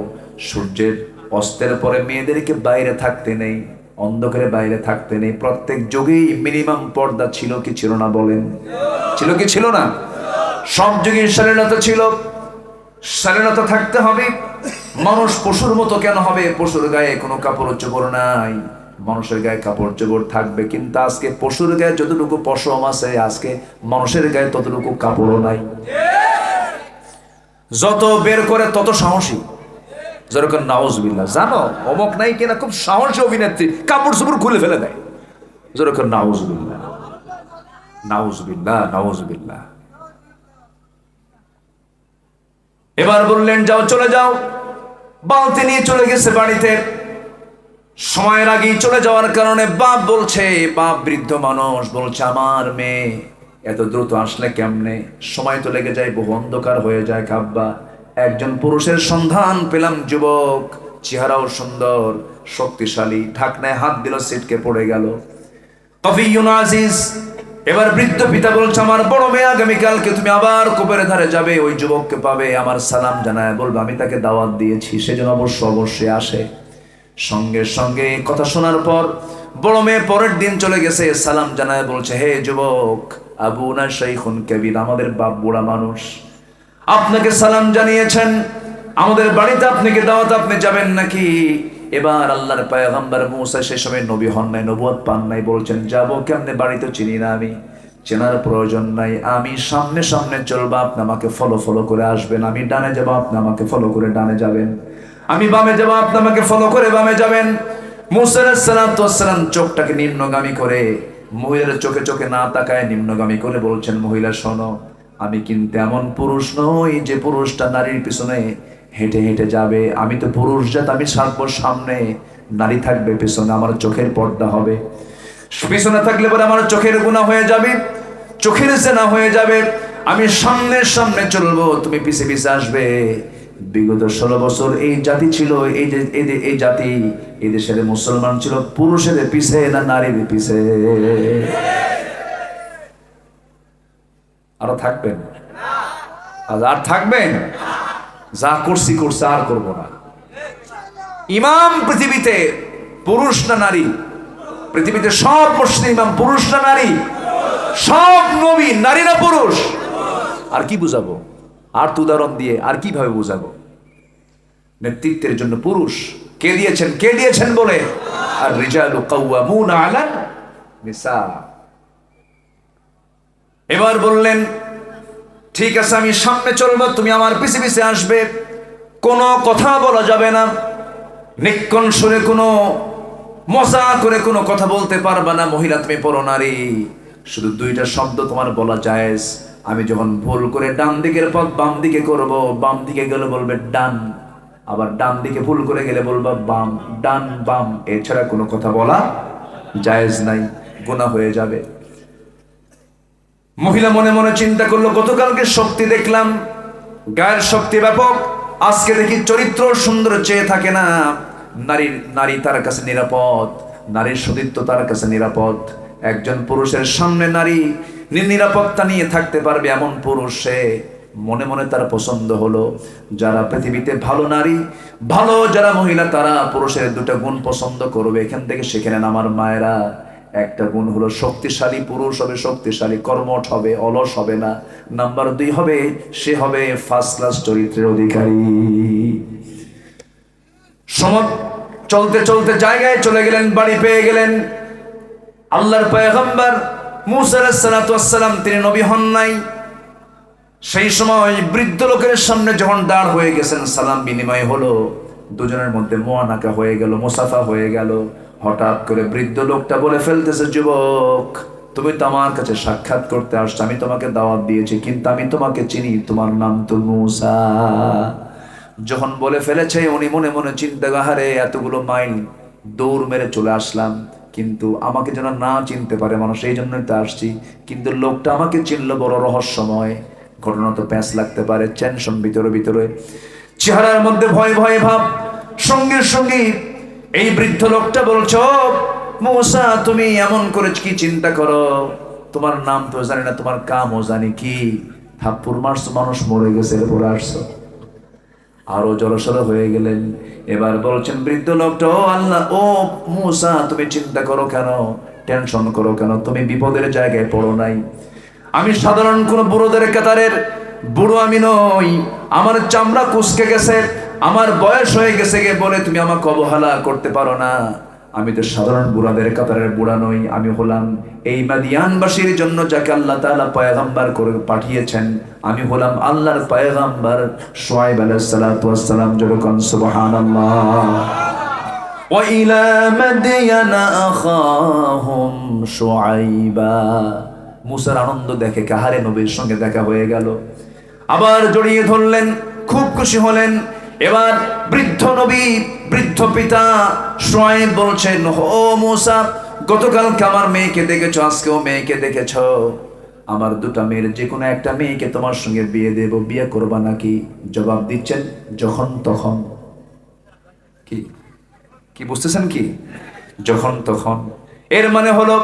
A: সূর্যের অস্তের পরে মেয়েদেরকে বাইরে থাকতে নেই, অন্ধকারে বাইরে থাকতে নেই। প্রত্যেক যুগেই মিনিমাম পর্দা ছিল কি ছিল না বলেন? ছিল কি ছিল না? সব যুগের স্বাধীনতা ছিল, স্বাধীনতা থাকতে হবে। মানুষ পশুর মতো কেন হবে? পশুর গায়ে কোনো কাপড় চোপড় নাই, মানুষের গায়ে কাপড় চোপড় থাকবে। কিন্তু আজকে পশুর গায়ে যতটুকু পশম আছে, আজকে মানুষের গায়ে ততটুকু কাপড়ও নাই। যত বের করে তত সাহসী, যেরকম নাউজুবিল্লাহ। জানো অমক নাই কিনা খুব সাহসী অভিনেত্রী, কাপড় চোপড় খুলে ফেলে দেয়, যেরকম নাউজুবিল্লাহ, নাউজুবিল্লাহ, নাউজুবিল্লাহ। এবার বললেন যাও, চলে যাও। বালতি নিয়ে চলে গেছে বাড়িতে। সময়ের আগেই চলে যাওয়ার কারণে বাপ বলছে, বাপ বৃদ্ধ মানুষ বলছে আমার মেয়ে এত দ্রুত আসলে কেমনে? সময় তো লেগে যায়, বহু অন্ধকার হয়ে যায়। কাব্বা একজন পুরুষের সন্ধান পেলাম, যুবক, চেহারাও সুন্দর, শক্তিশালী, ঢাকনায় হাত দিল, ছিটকে পড়ে গেল। কফিউন আজিজ। এবার বৃদ্ধ পিতা বলছে আমার বড় মেয়ে আগামীকালকে তুমি আবার কূপের ধারে যাবে, ওই যুবককে পাবে, আমার সালাম জানায় বলবে আমি তাকে দাওয়াত দিয়েছি, সেজন্য অবশ্যই আসে। সঙ্গে সঙ্গে কথা শোনার পর বড় মেয়ে পরের দিন চলে গেছে, সালাম জানায় বলছে হে যুবক, আবুনা শাইখুন কাবীর, আমাদের বাপ বুড়া মানুষ, আপনাকে সালাম জানিয়েছেন, আমাদের বাড়িতে আপনাকে দাওয়াত, আপনি যাবেন নাকি? এবার আল্লাহর পয়গম্বর মূসা সে সময় নবী হন নাই, নবুয়ত পান নাই, বলছেন যাবো কেমনে, বাড়ি তো চিনি না আমি, চেনার প্রয়োজন নাই, আমি সামনে সামনে চলবো, আপনি আমাকে ফলো করে আসবেন, আমি ডানে যাবো, আপনি আমাকে ফলো করে ডানে যাবেন, আমি বামে যাবো, আপনি আমাকে ফলো করে বামে যাবেন। মূসা আলাইহিস সালাম চোখটাকে নিম্নগামী করে, মহিলার চোখে চোখে না তাকায় নিম্নগামী করে বলছেন মহিলা শোনো, আমি কিন্তু এমন পুরুষ নই যে পুরুষটা নারীর পিছনে হেঁটে হেঁটে যাবে, আমি তো পুরুষ জাত, আমি থাকবো সামনে, নারী থাকবে পিছনে, আমার চোখের পর্দা হবে, পিছনে থাকলে পরে আমার চোখের গুনাহ হয়ে যাবে। চোখের জেনা হয়ে যাবে। আমি সামনে সামনে চলবো, তুমি পিছে পিছে আসবে। বিগত 16 বছর এই জাতি ছিল, এই জাতি, এই দেশের মুসলমান ছিল পুরুষের পিছে না নারীর পিছে? আরো থাকবেন? আর থাকবেন? যা করছি করছে, আর করব না। ইমাম পৃথিবীতে পুরুষ না নারী? পৃথিবীতে সব মুসলিম ইমাম পুরুষ না নারী? সব নবী নারী না পুরুষ? আর কি বুঝাবো? আর তো উদাহরণ দিয়ে আর কিভাবে বুঝাবো? নেতৃত্বের জন্য পুরুষ কে দিয়েছেন? কে দিয়েছেন বলে? আর রিজালু কাওয়ামুনা আলা নিসা। এবার বললেন ঠিক আছে, আমি সামনে চলবো, তুমি আমার পিছে পিছে আসবে। কোনো কথা বলা যাবে না, নিক্কণ সুরে কোনো মজা করে কোনো কথা বলতে পারবা না। মহিলা তুমি পরনারী, শুধু 2টা শব্দ তোমার বলা জায়েজ। আমি যখন ভুল করে ডান দিকের পথ বাম দিকে করব, বাম দিকে গেলে বলবে ডান, আবার ডান দিকে ভুল করে গেলে বলবা বাম, ডান বাম, এছাড়া কোনো কথা বলা জায়েজ নাই, গুনাহ হয়ে যাবে। মহিলা মনে মনে চিন্তা করলো, গতকালকে শক্তি দেখলাম, গায়ের শক্তি ব্যাপক, আজকে দেখি চরিত্র সুন্দর চেয়ে থাকে না। নারী তার কাছে নিরাপদ, নারীর সতীত্ব তার কাছে নিরাপদ। একজন পুরুষের সামনে নারী নিরাপত্তা নিয়ে থাকতে পারবে এমন পুরুষ সে। মনে মনে তার পছন্দ হলো। যারা পৃথিবীতে ভালো নারী, ভালো যারা মহিলা, তারা পুরুষের 2টা গুণ পছন্দ করবে। এখান থেকে শিখে নেন আমার মায়েরা। একটা গুণ হলো শক্তিশালী পুরুষ হবে, শক্তিশালী, কর্মঠ হবে, অলস হবে না। নাম্বার 2 হবে সে হবে ফার্স্ট ক্লাস চরিত্রের অধিকারী। চলতে চলতে জায়গায় চলে গেলেন, বাড়ি পেয়ে গেলেন। আল্লাহর পয়গম্বর মুসা আলাইহিস সালাতু ওয়াস সালাম, তিনি নবী হন নাই। সেই সময় বৃদ্ধ লোকের সামনে যখন দাঁড় হয়ে গেছেন, সালাম বিনিময় হলো, দুজনের মধ্যে মুআনাকা হয়ে গেল, মুসাফা হয়ে গেল। হঠাৎ করে বৃদ্ধ লোকটা বলে ফেলতেছে, যুবক তুমি তো আমার কাছে সাক্ষাৎ করতে আসছো, আমি তোমাকে দাওয়াত দিয়েছি, কিন্তু আমি তোমাকে চিনি, তোমার নাম তো মুসা। যখন বলে ফেলেছে, উনি মনে মনে চিন্তা, হারে এতগুলো মাইল দৌড় মেরে চলে আসলাম, কিন্তু আমাকে যেন না চিনতে পারে মানুষ, এই জন্যই তো আসছি। কিন্তু লোকটা আমাকে চিনলো, বড় রহস্যময় ঘটনা, তো প্যাঁচ লাগতে পারে, টেনশন ভিতরে ভিতরে, চেহারার মধ্যে ভয় ভয় ভাব। সঙ্গে সঙ্গে এই বৃদ্ধ লোকটা বলছো, মুসা তুমি এমন করে কি চিন্তা করো? তোমার নাম তো জানি না, তোমার কামও জানি কি? থাপ্পড় মারছো, মানুষ মরে গেছে, এরপরে আসছো। আরো জড়সড় হয়ে গেলেন। এবার বলছেন বৃদ্ধ লোকটা, ও আল্লাহ, ও মুসা তুমি চিন্তা করো কেন, টেনশন করো কেন? তুমি বিপদের জায়গায় পড়ো নাই। আমি সাধারণ কোন বুড়োদের কাতারের বুড়ো আমি নই, আমার চামড়া কুচকে গেছে, আমার বয়স হয়ে গেছে বলে তুমি আমাকে অবহেলা করতে পারো না। আমি তো সাধারণ বুড়াদের কাতারের বুড়া নই, আমি হলাম এই মাদিয়ানবাসীর জন্য যাকে আল্লাহ তাআলা পয়গম্বর করে পাঠিয়েছেন। আমি হলাম আল্লাহর পয়গম্বর শুআয়ব আলাইহিস সালাতু ওয়াস সালাম। যখন সুবহানাল্লাহ। ওয়া ইলা মাদিয়ানা আখাহুম শুআয়বা। মুসার আনন্দ দেখে কাহারে নবীর সঙ্গে দেখা হয়ে গেল, আবার জড়িয়ে ধরলেন, খুব খুশি হলেন। এবার বৃদ্ধ নবী, বৃদ্ধ পিতা শুআয়ব বলছেন, ও মুসা, গতকালকে আমার মেয়েকে দেখেছো, আজকেও মেয়েকে দেখেছো। আমার 2টা মেয়ের যে কোনো একটা মেয়েকে তোমার সঙ্গে বিয়ে দেব, বিয়ে করবা নাকি? জবাব দিচ্ছেন যখন তখন। কি কি বুঝতেছেন কি? যখন তখন। এর মানে হলো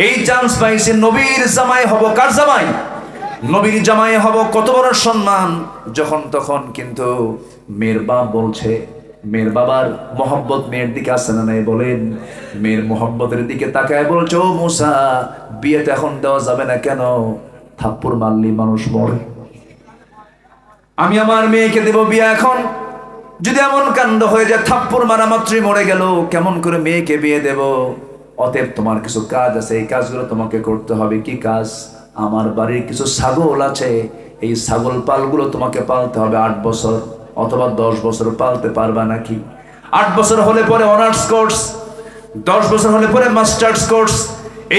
A: এই চান্স পাইছে, নবীর জামাই হব। কার জামাই? নবীর জামাই হব, কত বড় সম্মান, যখন তখন। কিন্তু মেয়ের বাপ বলছে, মেয়ের বাবার মোহাব্বত মেয়ের দিকে আসে না নাই? বলেন। মেয়ের মোহাব্বতের দিকে তাকায় বলছে, ও মুসা, বিয়েতে এখন দেওয়া যাবে না কেন? থাপ্পড় মারলি মানুষ মরে, আমি আমার মেয়েকে দেব বিয়ে এখন। যদি এমন কাণ্ড হয়ে যায়, থাপ্পড় মারা মাত্রই মরে গেল, কেমন করে মেয়েকে বিয়ে দেব? অতএব তোমার কিছু কাজ আছে, এই কাজগুলো তোমাকে করতে হবে। কি কাজ? আমার বাড়ির কিছু ছাগল আছে, এই ছাগল পালগুলো তোমাকে পালতে হবে 8 বছর অথবা 10 বছর। পালতে পারবা নাকি? 8 বছর হলে পরে অনার্স কোর্স, 10 বছর হলে পরে মাস্টার্স কোর্স।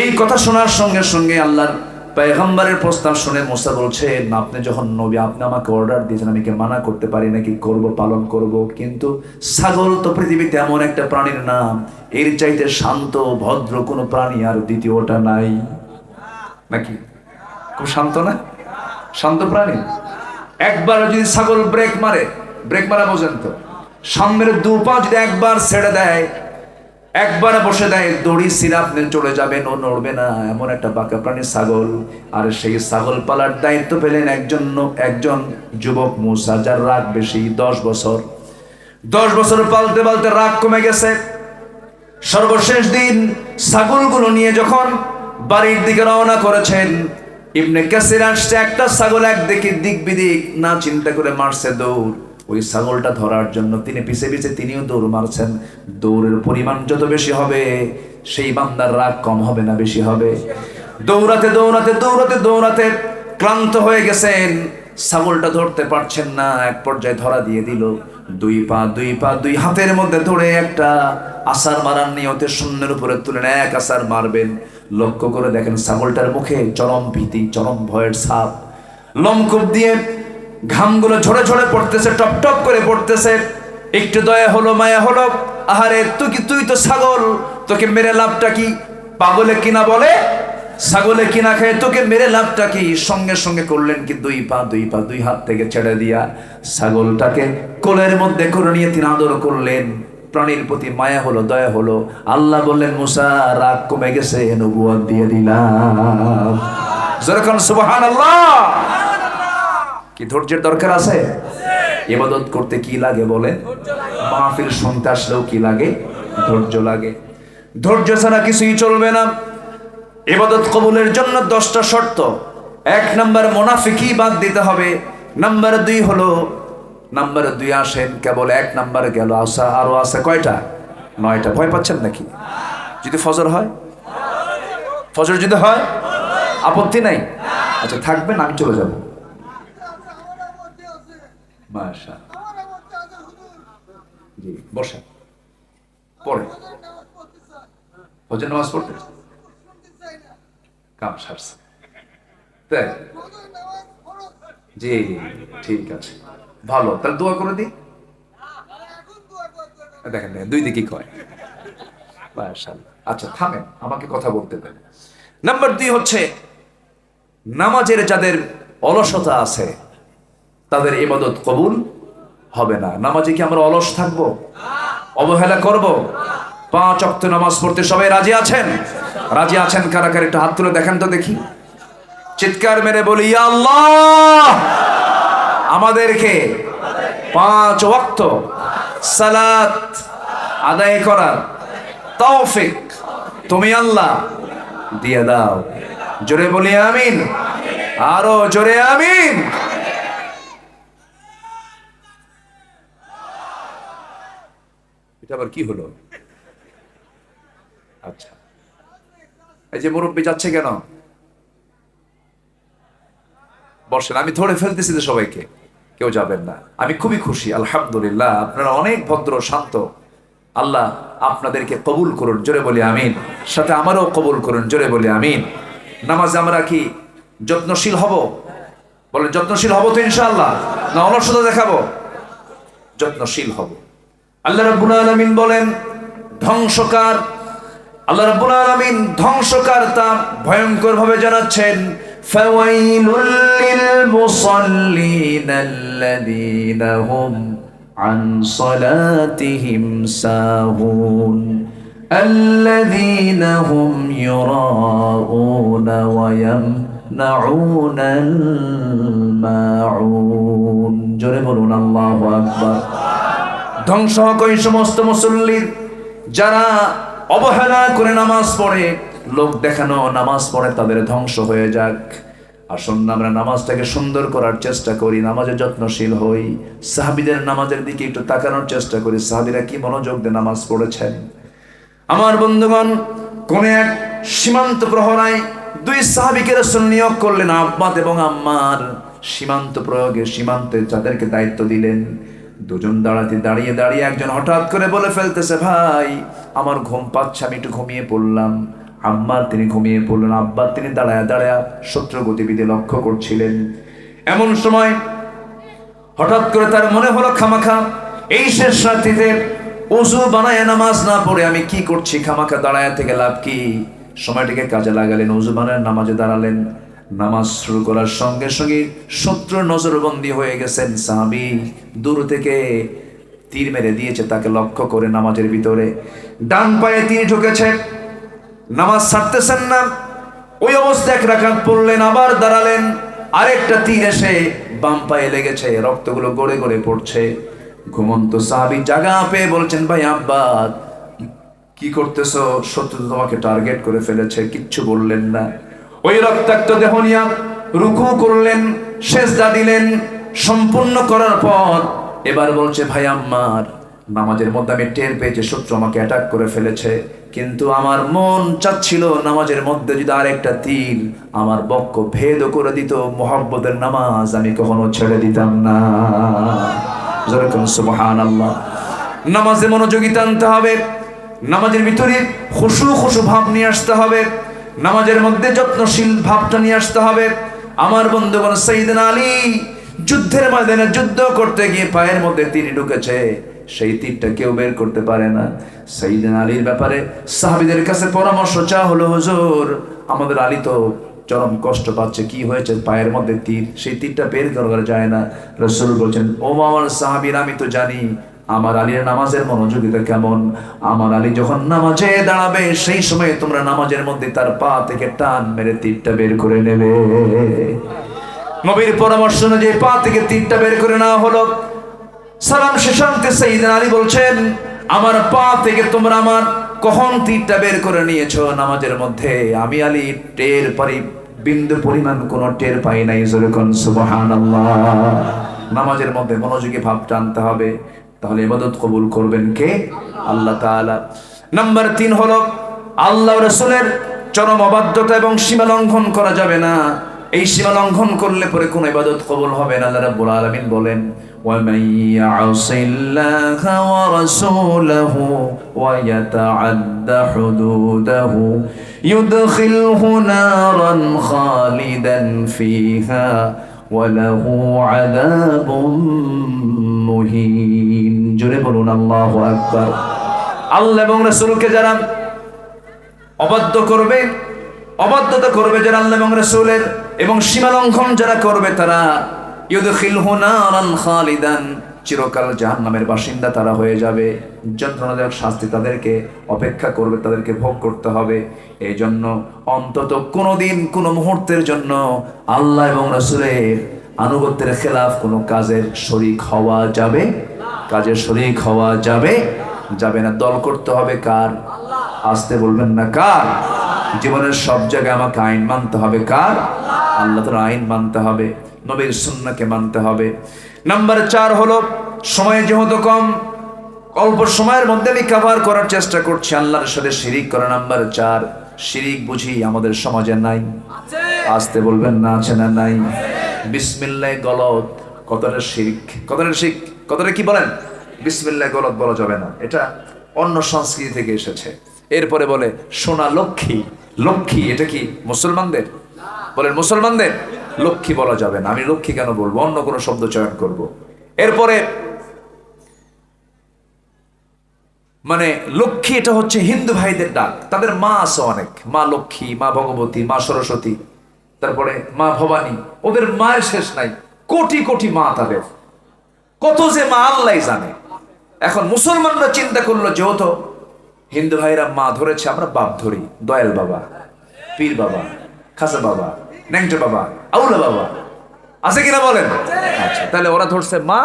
A: এই কথা শোনার সঙ্গে সঙ্গে আল্লাহর পয়গম্বরের প্রস্তাব শুনে মুসা বলছে, আপনি যখন নবী, আপনি আমাকে অর্ডার দিয়েছেন, আমি কি মানা করতে পারি নাকি? করব, পালন করব। কিন্তু ছাগল তো পৃথিবীতে এমন একটা প্রাণীর নাম, এর চাইতে শান্ত ভদ্র কোনো প্রাণী আর দ্বিতীয়টা নাই নাকি? খুব শান্ত না? শান্ত প্রাণী। একবার যদি ছাগল ব্রেক মারা বোঝেন তো, সামনের দু পা যদি একবার ছেড়ে দেয়, একবার বসে দেয়, দড়ি সিরা আপনি চলে যাবেন, ও নড়বে না, এমন একটা বাঁকা প্রাণী ছাগল। আর সেই ছাগল পালার দায়িত্ব পেলেন একজন যুবক মুসা, যার রাগ বেশি। 10 বছর পালতে পালতে রাগ কমে গেছে। সর্বশেষ দিন ছাগলগুলো নিয়ে যখন বাড়ির দিকে রওনা করেছেন, ইবনে কাসির আসছে, একটা ছাগল একদিকে দিক বিদিক না চিন্তা করে মারছে দৌড়। ওই ছাগলটা ধরার জন্য তিনি পিছে পিছে তিনিও দৌড় মারছেন। দৌড়ের পরিমাণ যত বেশি হবে, সেই বান্দার রাগ কম হবে না বেশি হবে? দৌড়াতে দৌড়াতে দৌড়াতে দৌড়াতে ক্লান্ত হয়ে গেছেন, ছাগলটা ধরতে পারছেন না। এক পর্যায়ে ধরা দিয়ে দিল। দুই হাতের মধ্যে ধরে একটা আসার মারার নিয়তে শূন্যের উপরে তুলেন, এক আসার মারবেন। লক্ষ্য করে দেখেন ছাগলটার মুখে চরম ভীতি, চরম ভয়ের ছাপ। লোমকূপ দিয়ে ঘামগুলো ঝরে ঝরে পড়তেছে, টপ টপ করে পড়তেছে। একটু দয়া হলো, মায়া হলো। আহারে তুই তো ছাগল, তোকে মেরে লাভটা কি? পাগলে কিনা বলে ছাগলে কিনা খায়, তোকে মেরে লাভটা কি? সঙ্গে সঙ্গে করলেন কি, দুই হাত থেকে ছেড়ে দিয়া ছাগলটাকে কোলের মধ্যে করে নিয়ে তিনি আদর করলেন। প্রাণীর প্রতি মায়া হলো, দয়া হলো। আল্লাহ বললেন, মুসা রাগ কমে গেছে, নবুয়ত দিয়ে দিলাম। যেরকম সুবহানাল্লাহ। কি ধৈর্যের দরকার আছে? ইবাদত করতে কি লাগে বলেন? মাহফিল শুনতে আসলেও কি লাগে? ধৈর্য লাগে। ধৈর্য ছাড়া কিছুই চলবে না। ইবাদত কবুলের জন্য 10টা শর্ত। 1 নাম্বার, মুনাফিকি বাদ দিতে হবে। নাম্বার 2 আসেন, কেবল 1 নাম্বার গেল, আরো আছে কয়টা? 9টা। ভয় পাচ্ছেন নাকি? যদি ফজর হয়, ফজর যদি হয়, আপত্তি নাই? আচ্ছা থাকবেন, আমি চলে যাব। মাশাআল্লাহ, জি বসেন। পরে ফজর নামাজ পড়তে কাম সারছে, তাই? জি ঠিক আছে, ভালো। তাহলে দোয়া করে দিই। দেখেন 2 দিকে কয়। মাশাআল্লাহ। আচ্ছা থামেন, আমাকে কথা বলতে দেন। নাম্বার 2 হচ্ছে, নামাজের যাদের অলসতা আছে তাদের ইবাদত কবুল হবে না। নামাজে কি আমরা অলস থাকবো? অবহেলা করব? 5 ওয়াক্ত নামাজ পড়তে সবাই রাজি আছেন? রাজি আছেন কারা কারা? একটু হাত তুলে দেখেন তো দেখি। চিৎকার মেরে বলি, ইয়া আল্লাহ, আমাদেরকে 5 ওয়াক্ত সালাত আদায় করার তৌফিক তুমি আল্লাহ দিয়ে দাও। জোরে বলি আমিন। আরো জোরে আমিন। এটা আবার কি হলো? আচ্ছা, এই যে মুরব্বী যাচ্ছে কেন? বসেন, আমি ধরে ফেলতেছি তো সবাইকে, কেউ যাবেন না। আমি খুবই খুশি, আলহামদুলিল্লাহ। আপনারা অনেক ভদ্র, শান্ত। আল্লাহ আপনাদেরকে কবুল করুন, জোরে বলি আমিন। সাথে আমারও কবুল করুন, জোরে বলি আমিন। নামাজে আমরা কি যত্নশীল হব? বলেন, যত্নশীল হব তো ইনশাআল্লাহ, না অলসতা দেখাবো? যত্নশীল হব। আল্লাহ রাব্বুল আলামিন বলেন, ধ্বংসকার, আল্লাহ রাব্বুল আলামিন ধ্বংসকার তা ভয়ঙ্কর ভাবে জানাচ্ছেন। ফাওয়াইলুল লিল মুসাল্লিন আল্লাযীনা হুম আন সালাতিহিম সাহুন আল্লাযীনা হুম ইউরাউনা ওয়া ইয়ামনাউনাল মাউন। জোরে বলুন আল্লাহু আকবার। ধ্বংস হোক ওই সমস্ত মুসল্লির যারা অবহেলা করে নামাজ পড়ে, লোক দেখানো নামাজ পড়ে, তাদের ধ্বংস হয়ে যাক। আসুন আমরা নামাজটাকে সুন্দর করার চেষ্টা করি, নামাজে যত্নশীল হই। সাহাবীদের নামাজের দিকে একটু তাকানোর চেষ্টা করি, সাহাবীরা কি মনোযোগ দিয়ে নামাজ পড়েছেন। আমার বন্ধুগণ, কোন এক সীমান্ত প্রহরায় 2 সাহাবীকে রাসূল নিয়োগ করলেন, আব্বাস এবং আম্মার। সীমান্ত প্রয়োগে সীমান্তে যাদেরকে দায়িত্ব দিলেন, দুজন দাঁড়িয়ে দাঁড়িয়ে একজন হঠাৎ করে বলে ফেলতেছে, ভাই আমার ঘুম পাচ্ছে, আমি একটু ঘুমিয়ে পড়লাম। আম্মার তিনি ঘুমিয়ে পড়লেন, আব্বা তিনি দাঁড়ায়া শত্রু গতিবিধি লক্ষ্য করছিলেন। এমন সময় হঠাৎ করে তার মনে হলো, খামাখা এই শেষ রাত্রিতে ওযু বানায় নামাজ না পড়ে আমি কি করছি, খামাখা দাঁড়ায়া থেকে লাভ কি? সময়টিকে কাজে লাগালেন, ওযু বানায় নামাজে দাঁড়ালেন। নামাজ শুরু করার সঙ্গে সঙ্গে শত্রুর নজরবন্দি হয়ে গেছেন। সাহাবী দূর থেকে তীর মেরে দিয়েছে তাকে লক্ষ্য করে। নামাজের ভিতরে ডান পায়ে তীর ঢুকেছে, নামাজ ছাড়তেছেন না। ওই অবস্থায় এক রাকাত পড়লেন, আবার দাঁড়ালেন, আরেকটা তীর এসে বাম পায়ে লেগেছে, রক্তগুলো গড়ে গড়ে পড়ছে। ঘুমন্ত সাহাবী জাগা পেয়ে বলছেন, ভাই আব্বাস কি করতেছো? শত্রু তোমাকে টার্গেট করে ফেলেছে। কিচ্ছু বললেন না। ওই রক্তাক্ত দেহ নিয়ে রুকু করলেন, সেজদা দিলেন। সম্পূর্ণ করার পর এবার বলছে, ভাই আম্মার, নামাজের মধ্যে আমি টের পেয়েছি শত্রু আমাকে অ্যাটাক করে ফেলেছে, কিন্তু আমার মন চাচ্ছিল নামাজের মধ্যে যদি আরেকটা তীর আমার বক্ষ ভেদ করে দিত, মুহাব্বতের নামাজ আমি কখনো ছেড়ে দিতাম না। যেরকম সুবহানাল্লাহ। নামাজে মনোযোগিতা আনতে হবে, নামাজের ভিতরে খুশু খুশু ভাব নিয়ে আসতে হবে, নামাজের মধ্যে যত্নশীল ভাবটা নিয়ে আসতে হবে। আমার বন্ধুগণ, সাইয়েদনা আলী যুদ্ধের ময়দানে যুদ্ধ করতে গিয়ে পায়ের মধ্যে তীর ঢুকেছে, সেই তীরটা কেউ বের করতে পারে না। সাইয়েদনা আলীর ব্যাপারে সাহাবীদের কাছে পরামর্শ চাওয়া হলো, হুজুর আমাদের আলী তো চরম কষ্ট পাচ্ছে, কি হয়েছে? পায়ের মধ্যে তীর, সেই তীরটা বের করা যায় না। রাসূল বলছেন, ও আমার সাহাবীরা, আমি তো জানি আমার আলীর নামাজের মনোযোগিতা কেমন। আমার আলী যখন নামাজে দাঁড়াবে সেই সময় তোমরা নামাজের মধ্যে তার পা থেকে টান মেরে তীরটা বের করে নেবে। নবীর পরামর্শ অনুযায়ী পা থেকে তীরটা বের করে নেওয়া হলো। সালাম শেষান্তে সাইয়েদনা আলী বলছেন, আমার পা থেকে তোমরা আমার কখন তীরটা বের করে নিয়েছো নামাজের মধ্যে? আমি আলী টের পারি, বিন্দু পরিমাণ কোনো টের পাই নাই। যেরকম সুবহানাল্লাহ। নামাজের মধ্যে মনোযোগী ভাব টানতে হবে, তাহলে ইবাদত কবুল করবেন কে? আল্লাহ তাআলা। নাম্বার 3 হলো আল্লাহ রাসূলের চরম অবাধ্যতা এবং সীমা লঙ্ঘন করা যাবে না। এই সীমা লঙ্ঘন করলে পরে কোনো ইবাদত কবুল হবে না। আল্লাহ রাব্বুল আলামিন বলেন, ওয়া মান ইয়াসিল্লাহা ওয়া রাসূলাহু ওয়া ইয়াতাআদ্দা হুদুদাহু ইউদখিলহু নারান খালিদান ফিহা ওয়া লাহু আযাবুম মুহিন। জোরে বলুন আল্লাহু আকবার। আল্লাহ এবং রাসূলকে যারা অবাধ্য করবে, অবাধ্যতা করবে যারা আল্লাহ এবং রাসূলের, এবং সীমা লঙ্ঘন যারা করবে, তারা ইউদখিলহু নারান খালিদান, চিরকাল জাহান্নামের বাসিন্দা তারা হয়ে যাবে। যন্ত্রণাদায়ক শাস্তি তাদেরকে অপেক্ষা করবে, তাদেরকে ভোগ করতে হবে। এই জন্য অন্তত কোনোদিন কোনো মুহূর্তের জন্য আল্লাহ এবং রাসূলের আনুগত্যের খেলাফ কোনো কাজের শরীক হওয়া যাবে, কাজের শরীক হওয়া যাবে যাবে না। দল করতে হবে কার? আসতে বলবেন না, কার? জীবনের সব জায়গায় আমাকে আইন মানতে হবে কার? আল্লাহ তাআলার আইন মানতে হবে, নবীর সুন্নাহকে মানতে হবে। নাম্বার 4 হলো, সময় যেহেতু কম, অল্প সময়ের মধ্যে আমি কভার করার চেষ্টা করছি, আল্লাহর সাথে শিরিক করা। নাম্বার 4, শিরিক বুঝি আমাদের সমাজে নাই? আসতে বলবেন না, আছে না নাই? বিসমিল্লাহ গলত, কতটা শিরিক, কতটা শিরক, কতটা কি বলেন? বিসমিল্লাহ গলত বলা যাবে না, এটা অন্য সংস্কৃতি থেকে এসেছে। এরপরে বলে সোনা লক্ষ্মী, লক্ষ্মী এটা কি মুসলমানদের? বলেন মুসলমানদের লক্ষ্মী বলা যাবে না। আমি লক্ষ্মী কেন বলবো? অন্য কোনো শব্দ চয়ন করব। এরপরে মানে লক্ষ্মী এটা হচ্ছে হিন্দু ভাইদের ডাক, তাদের মা আছে অনেক, মা লক্ষ্মী, মা ভগবতী, মা সরস্বতী, তারপরে মা ভবানী, ওদের মায়ের শেষ নাই, কোটি কোটি মা তাদের, কত যে মা আল্লাহ জানে। এখন মুসলমানরা চিন্তা করলো যেহেতু হিন্দু ভাইরা মা ধরেছে, আমরা বাপ ধরি, দয়াল বাবা, পীর বাবা, খাসা বাবা, ন্যাংটা বাবা, আউলা বাবা, আছে কিনা বলেন? আচ্ছা, তাহলে ওরা ধরছে মা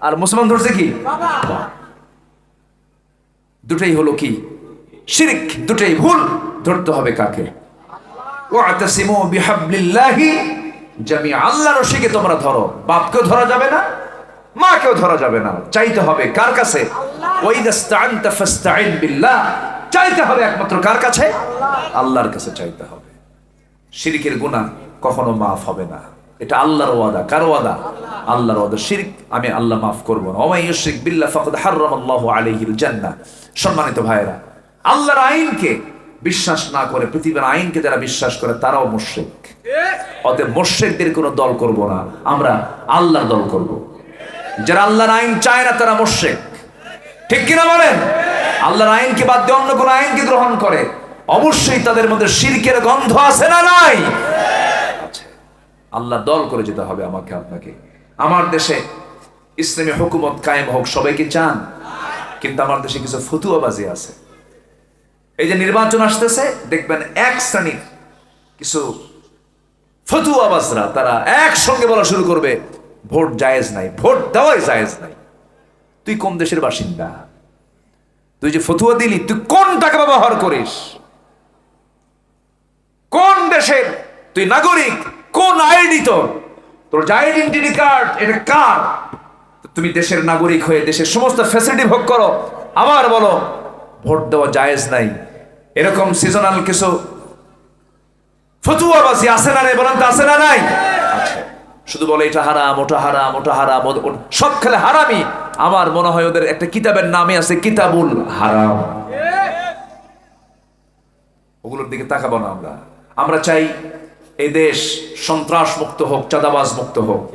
A: আর মুসলমান ধরছে কি? বাবা। দুটাই হলো কি? শিরক, দুটাই ভুল। ধরতে হবে কাকে? ওয়াতাসিমু বিহাবলিল্লাহি জামিআ, আল্লাহর রশিকে তোমরা ধরো। বাপকেও ধরা যাবে না, মাকেও ধরা যাবে না, চাইতে হবে কার কাছে? ওয়াইদা ইসতাআনতা ফাসতাইন বিল্লাহ, চাইতে হবে একমাত্র কার কাছে? আল্লাহর কাছে চাইতে হবে। শিরকের গুনাহ কখনো মাফ হবে না, এটা আল্লাহর ওয়াদা। কার ওয়াদা? আল্লাহর ওয়াদা। শিরক আমি আল্লাহ মাফ করব না। ওয়া ইউশরিক বিল্লাহ ফাকাদ হারামাল্লাহু আলাইহিল জান্নাহ। সম্মানিত ভাইরা, আল্লাহর আইনকে বিশ্বাস না করে পৃথিবীর আইনকে যারা বিশ্বাস করে তারাও মুশরিক। অতএব মুশরিকদের কোনো দল করব না, আমরা আল্লাহর দল করব। যারা আল্লাহর আইন চায় না তারা মুশরিক, ঠিক কিনা বলেন? আল্লাহর আইনকে বাদ দিয়ে অন্য কোনো আইনকে গ্রহণ করে, অবশ্যই তাদের মধ্যে শিরকের গন্ধ আছে না নাই? আল্লাহ দল করে যেতে হবে আমাকে আপনাকে। আমার দেশে ইসলামী হুকুমত কায়েম হোক, সবাইকে চান, কিন্তু আমার দেশে কিছু ফতুয়াবাজি আছে। এই যে নির্বাচন আসতেছে, দেখবেন এক শ্রেণীর কিছু ফতুয়াবাজরা তারা একসঙ্গে বলা শুরু করবে ভোট জায়েজ নাই, ভোট দেওয়াই জায়েজ নাই। তুই কোন দেশের বাসিন্দা? তুই যে ফতুয়া দিলি, তুই কোন টাকা ব্যবহার করিস? কোন দেশের তুই নাগরিক? কোন আইডি তোর? তোর যে আইডেন্টিটি কার্ড, এটা কার? তুমি দেশের নাগরিক হয়ে দেশের সমস্ত ফ্যাসিলিটি ভোগ করো, আবার বলো ভোট দেওয়া জায়েজ নাই। এরকম সিজনাল কিছু ফতুয়াবাজি আছে না নাই? বলেন তো আছে না নাই? আছে। শুধু বলে এটা হারাম, ওটা হারাম, ওটা হারাম, সব খেলে হারামি। আমার মনে হয় ওদের একটা কিতাবের নামে আছে কিতাবুল হারাম। ওগুলোর দিকে তাকাবো না আমরা। আমরা চাই এই দেশ সন্ত্রাস মুক্ত হোক, চাঁদাবাজ মুক্ত হোক।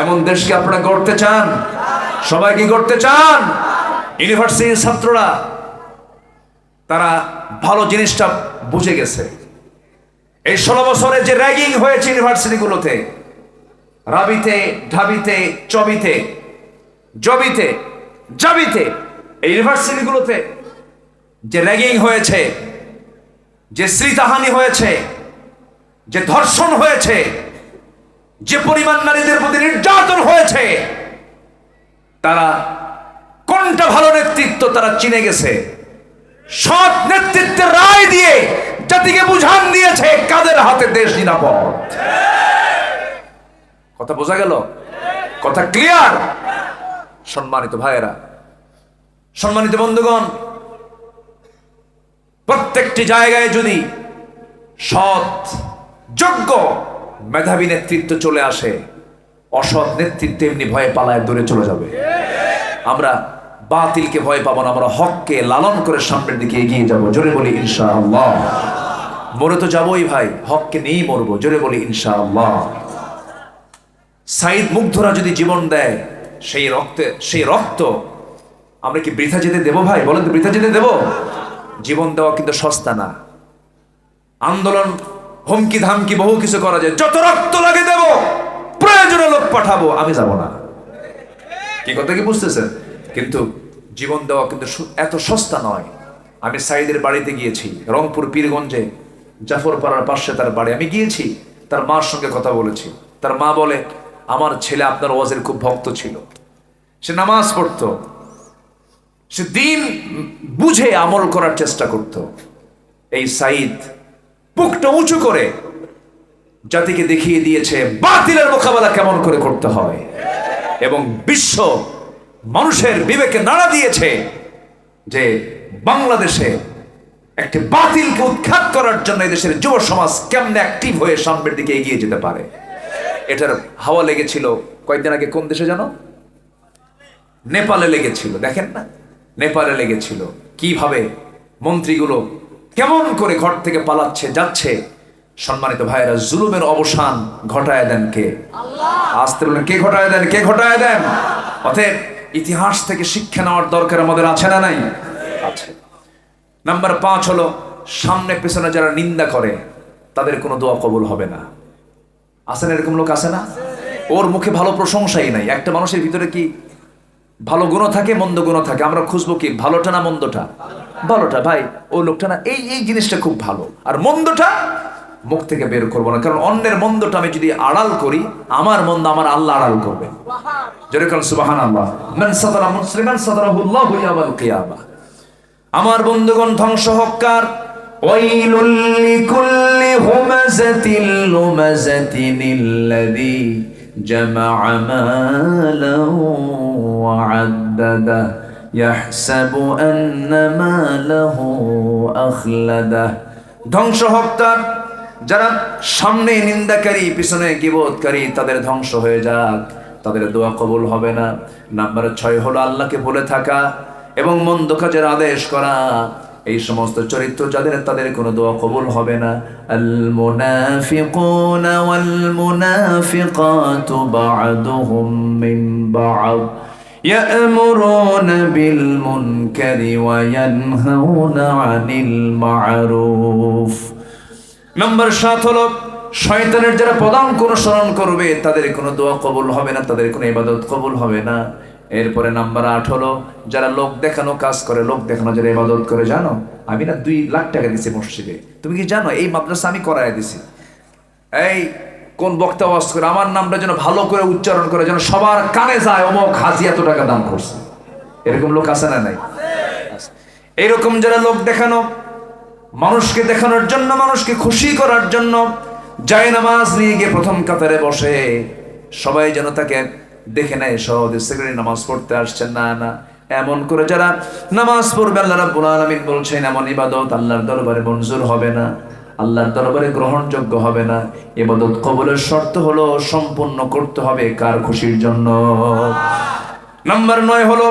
A: এমন দেশকে আপনারা গড়তে চান? সবাই কি করতে চান? ইউনিভার্সিটির ছাত্ররা তারা ভালো জিনিসটা বুঝে গেছে। এই 16 বছরে যে র্যাগিং হয়েছে ইউনিভার্সিটিগুলোতে, রাবিতে, ঢাবিতে, চবিতে, জবিতে, জাবিতে, এই ইউনিভার্সিটিগুলোতে যে র্যাগিং হয়েছে, যে শ্লীলতাহানি হয়েছে, যে ধর্ষণ হয়েছে, যে পরিমাণ নারীদের প্রতি নির্যাতন হয়েছে, তারা কোনটা ভালো নেতৃত্ব তারা চিনে গেছে। সৎ নেতৃত্বের রায় দিয়ে জাতিকে বুঝান দিয়েছে কাদের হাতে দেশ নিরাপদ। কথা বোঝা গেল? কথা ক্লিয়ার? সম্মানিত ভাইয়েরা, সম্মানিত বন্ধুগণ, প্রত্যেকটি জায়গায় যদি সৎ, যোগ্য, মেধাবী নেতৃত্ব চলে আসে, অসৎ নেতৃত্ব এমনি ভয়ে পালায় দূরে চলে যাবে। আমরা বাতিলকে ভয় পাবো না, আমরা হককে লালন করে সামনের দিকে এগিয়ে যাব। জোরে বলি ইনশাআল্লাহ। মরে তো যাবোই ভাই, হককে নিয়েই মরবো। জোরে বলি ইনশাআল্লাহ। সাইদ মুগ্ধরা যদি জীবন দেয়, সেই রক্ত আমরা কি বৃথা যেতে দেবো ভাই? বলেন তো, বৃথা যেতে দেবো? জীবন দেওয়া কিন্তু সস্তা না। আন্দোলন, হুমকি ধামকি বহু কিছু করা যায়, যত রক্ত লাগে দেব, প্রয়োজনে লোক পাঠাবো, আমি যাব না। কি কথা কি বুঝতেছেন? কিন্তু জীবন দেওয়া কিন্তু এত সস্তা নয়। আমি সাইদের বাড়িতে গিয়েছি, রংপুর পীরগঞ্জে, জাফরপাড়ার পাশে তার বাড়ি। আমি গিয়েছি, তার মার সঙ্গে কথা বলেছি। তার মা বলে, আমার ছেলে আপনার ওয়াজের খুব ভক্ত ছিল, সে নামাজ পড়তো, সে দিন বুঝে আমল করার চেষ্টা করত। এই সাইদ বুকটা উঁচু করে জাতিকে দেখিয়ে দিয়েছে বাতিলের মোকাবেলা কেমন করে করতে হয়, এবং বিশ্ব মানুষের বিবেকে নাড়া দিয়েছে যে বাংলাদেশে একটি বাতিলকে উৎখাত করার জন্য দেশের যুব সমাজ কেমনে অ্যাক্টিভ হয়ে সামনের দিকে এগিয়ে যেতে পারে। এটার হাওয়া লেগেছিল কয়েকদিন আগে, কোন দেশে জানো? নেপালে লেগেছিল। দেখেন না, নেপালে লেগেছিল। কিভাবে মন্ত্রীগুলো কেমন করে ঘর থেকে পালাচ্ছে, যাচ্ছে। সম্মানিত ভাইয়েরা, জুলুমের অবসান ঘটায় দেন কে? আল্লাহ। আসতে বলেন, কে ঘটায় দেন? কে ঘটায় দেন? অতএব ইতিহাস থেকে শিক্ষা নেওয়ার দরকার আমাদের আছে না নাই? আছে। নাম্বার 5 হলো, সামনে পেছনে যারা নিন্দা করে তাদের কোনো দোয়া কবুল হবে না। আছে না এরকম লোক? আছে না? ওর মুখে ভালো প্রশংসাই নাই। একটা মানুষের ভিতরে কি ভালো গুণ থাকে, মন্দ গুণ থাকে। আমরা খুঁজবো কি ভালোটা না মন্দটা? ভালোটা। ভাই ও লোকটা না এই জিনিসটা খুব ভালো, আর মন্দটা মুখ থেকে বের করবো না। কারণ অন্যের মন্দটা আমি যদি আড়াল করি, আমার মন্দ আমার আল্লাহ আড়াল করবে। যেরকম সুবহানাল্লাহ, মান সাতারা মুসলিমান সাতারাহুল্লাহু ইয়াওমাল কিয়ামা। আমার বন্ধুগণ, ধ্বংস হোক কার? ওয়াইলুল লিকুল্লি হুমাযাতিল লুমাযাতিনিল্লাযী জামা'a মালান ওয়া 'আদ্দাদাহ ইয়াহসাবু আন্না মালাহু আখলাদাহ। ধ্বংস হোক তার যারা সামনে নিন্দাকারী, পিছনে গীবতকারী, তাদের ধ্বংস হয়ে যাক, তাদের দোয়া কবুল হবে না। নাম্বার 6 হলো আল্লাহকে ভুলে থাকা এবং মন্দ কাজের আদেশ করা। এই সমস্ত চরিত্র যাদের, তাদের কোনো দোয়া কবুল হবে না। আল মুনাফিকুনা ওয়াল মুনাফিকাতু বা'দুহুম মিন বা'দ ইয়া'মুরুনা বিল মুনকারি ওয়া ইয়ানহাউনা আনিল মা'রুফ। নম্বর 7 হলো শয়তানের যারা পদাঙ্ক অনুসরণ করবে তাদের কোনো দোয়া কবুল হবে না, তাদের কোনো ইবাদত কবুল হবে না। এরপরে নাম্বার 8 হলো যারা লোক দেখানো কাজ করে, লোক দেখানো যারা ইবাদত করে। জানো আমি না 2 লাখ টাকা দিছি মসজিদে, তুমি কি জানো এই মাদ্রাসা আমি করায় দিছি। এই কোন বক্তা ওয়াজ করে আমার নামটা যেন ভালো করে উচ্চারণ করে, যেন সবার কানে যায় অমুক হাজি এত টাকা দান করছে। এরকম লোক আছে না নাই? এইরকম যারা লোক দেখানো, মানুষকে দেখানোর জন্য, মানুষকে খুশি করার জন্য যায় নামাজ নিয়ে গিয়ে প্রথম কাতারে বসে, সবাই যেন তাকে দেখে নেয় সহজে সেক্রেটারি নামাজ পড়তে আসছেন। না না, এমন করে যারা নামাজ পড়বে আল্লাহ রাব্বুল আলামিন বলছেন এমন ইবাদত আল্লাহর দরবারে মঞ্জুর হবে না, আল্লাহর দরবারে গ্রহণযোগ্য হবে না। ইবাদত কবুলের শর্ত হলো সম্পূর্ণ করতে হবে কার খুশির জন্য। নাম্বার 9 হলো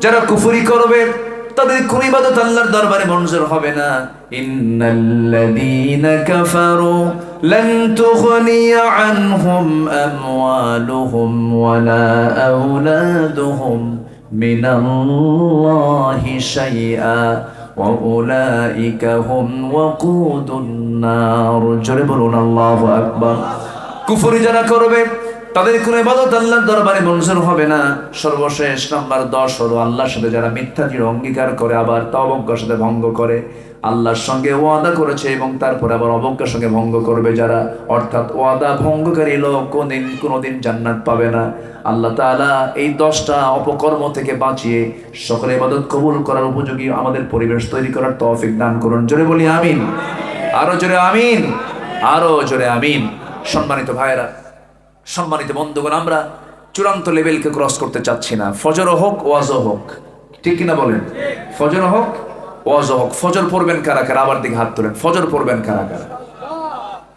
A: যারা কুফরি করবে তাদের কোন ইবাদত আল্লাহর দরবারে মঞ্জুর হবে না। ইন্নাল্লাযীনা কাফারু লান তুগনিয়া আনহুম আমওয়ালুহুম ওয়ালা আওলাদুহুম মিনাল্লাহি শাইআ ওয়া উলাইকা হুম ওয়াকুদুন নার। জোরে বলুন আল্লাহু আকবার। কুফরি যারা করবে তাদের কোনো ইবাদত আল্লাহর দরবারে মঞ্জুর হবে না। সর্বশেষ নাম্বার 10 হলো আল্লাহর সাথে যারা মিথ্যা দৃঢ় অঙ্গীকার করে আবার তা অবজ্ঞার সাথে ভঙ্গ করে। আল্লাহর সঙ্গে ওয়াদা করেছে এবং তারপরে আবার অবজ্ঞার সঙ্গে ভঙ্গ করবে যারা, অর্থাৎ ওয়াদা ভঙ্গকারী লোক কোনোদিন জান্নাত পাবে না। আল্লাহ তাআলা এই 10টা অপকর্ম থেকে বাঁচিয়ে সকলে ইবাদত কবুল করার উপযোগী আমাদের পরিবেশ তৈরি করার তৌফিক দান করুন। জোরে বলি আমিন, আরো জোরে আমিন, আরো জোরে আমিন। সম্মানিত ভাইয়েরা, সম্মানিত বন্ধুগণ, আমরা চূড়ান্ত লেভেলকে ক্রস করতে চাচ্ছি না। ফজরও হোক ওয়াজও হোক, ঠিক কিনা বলেন? ফজরও হোক ওয়াজও হোক। ফজর পড়বেন কারা কারা? আবার দিকে হাত তোলেন। ফজর পড়বেন কারা কারা?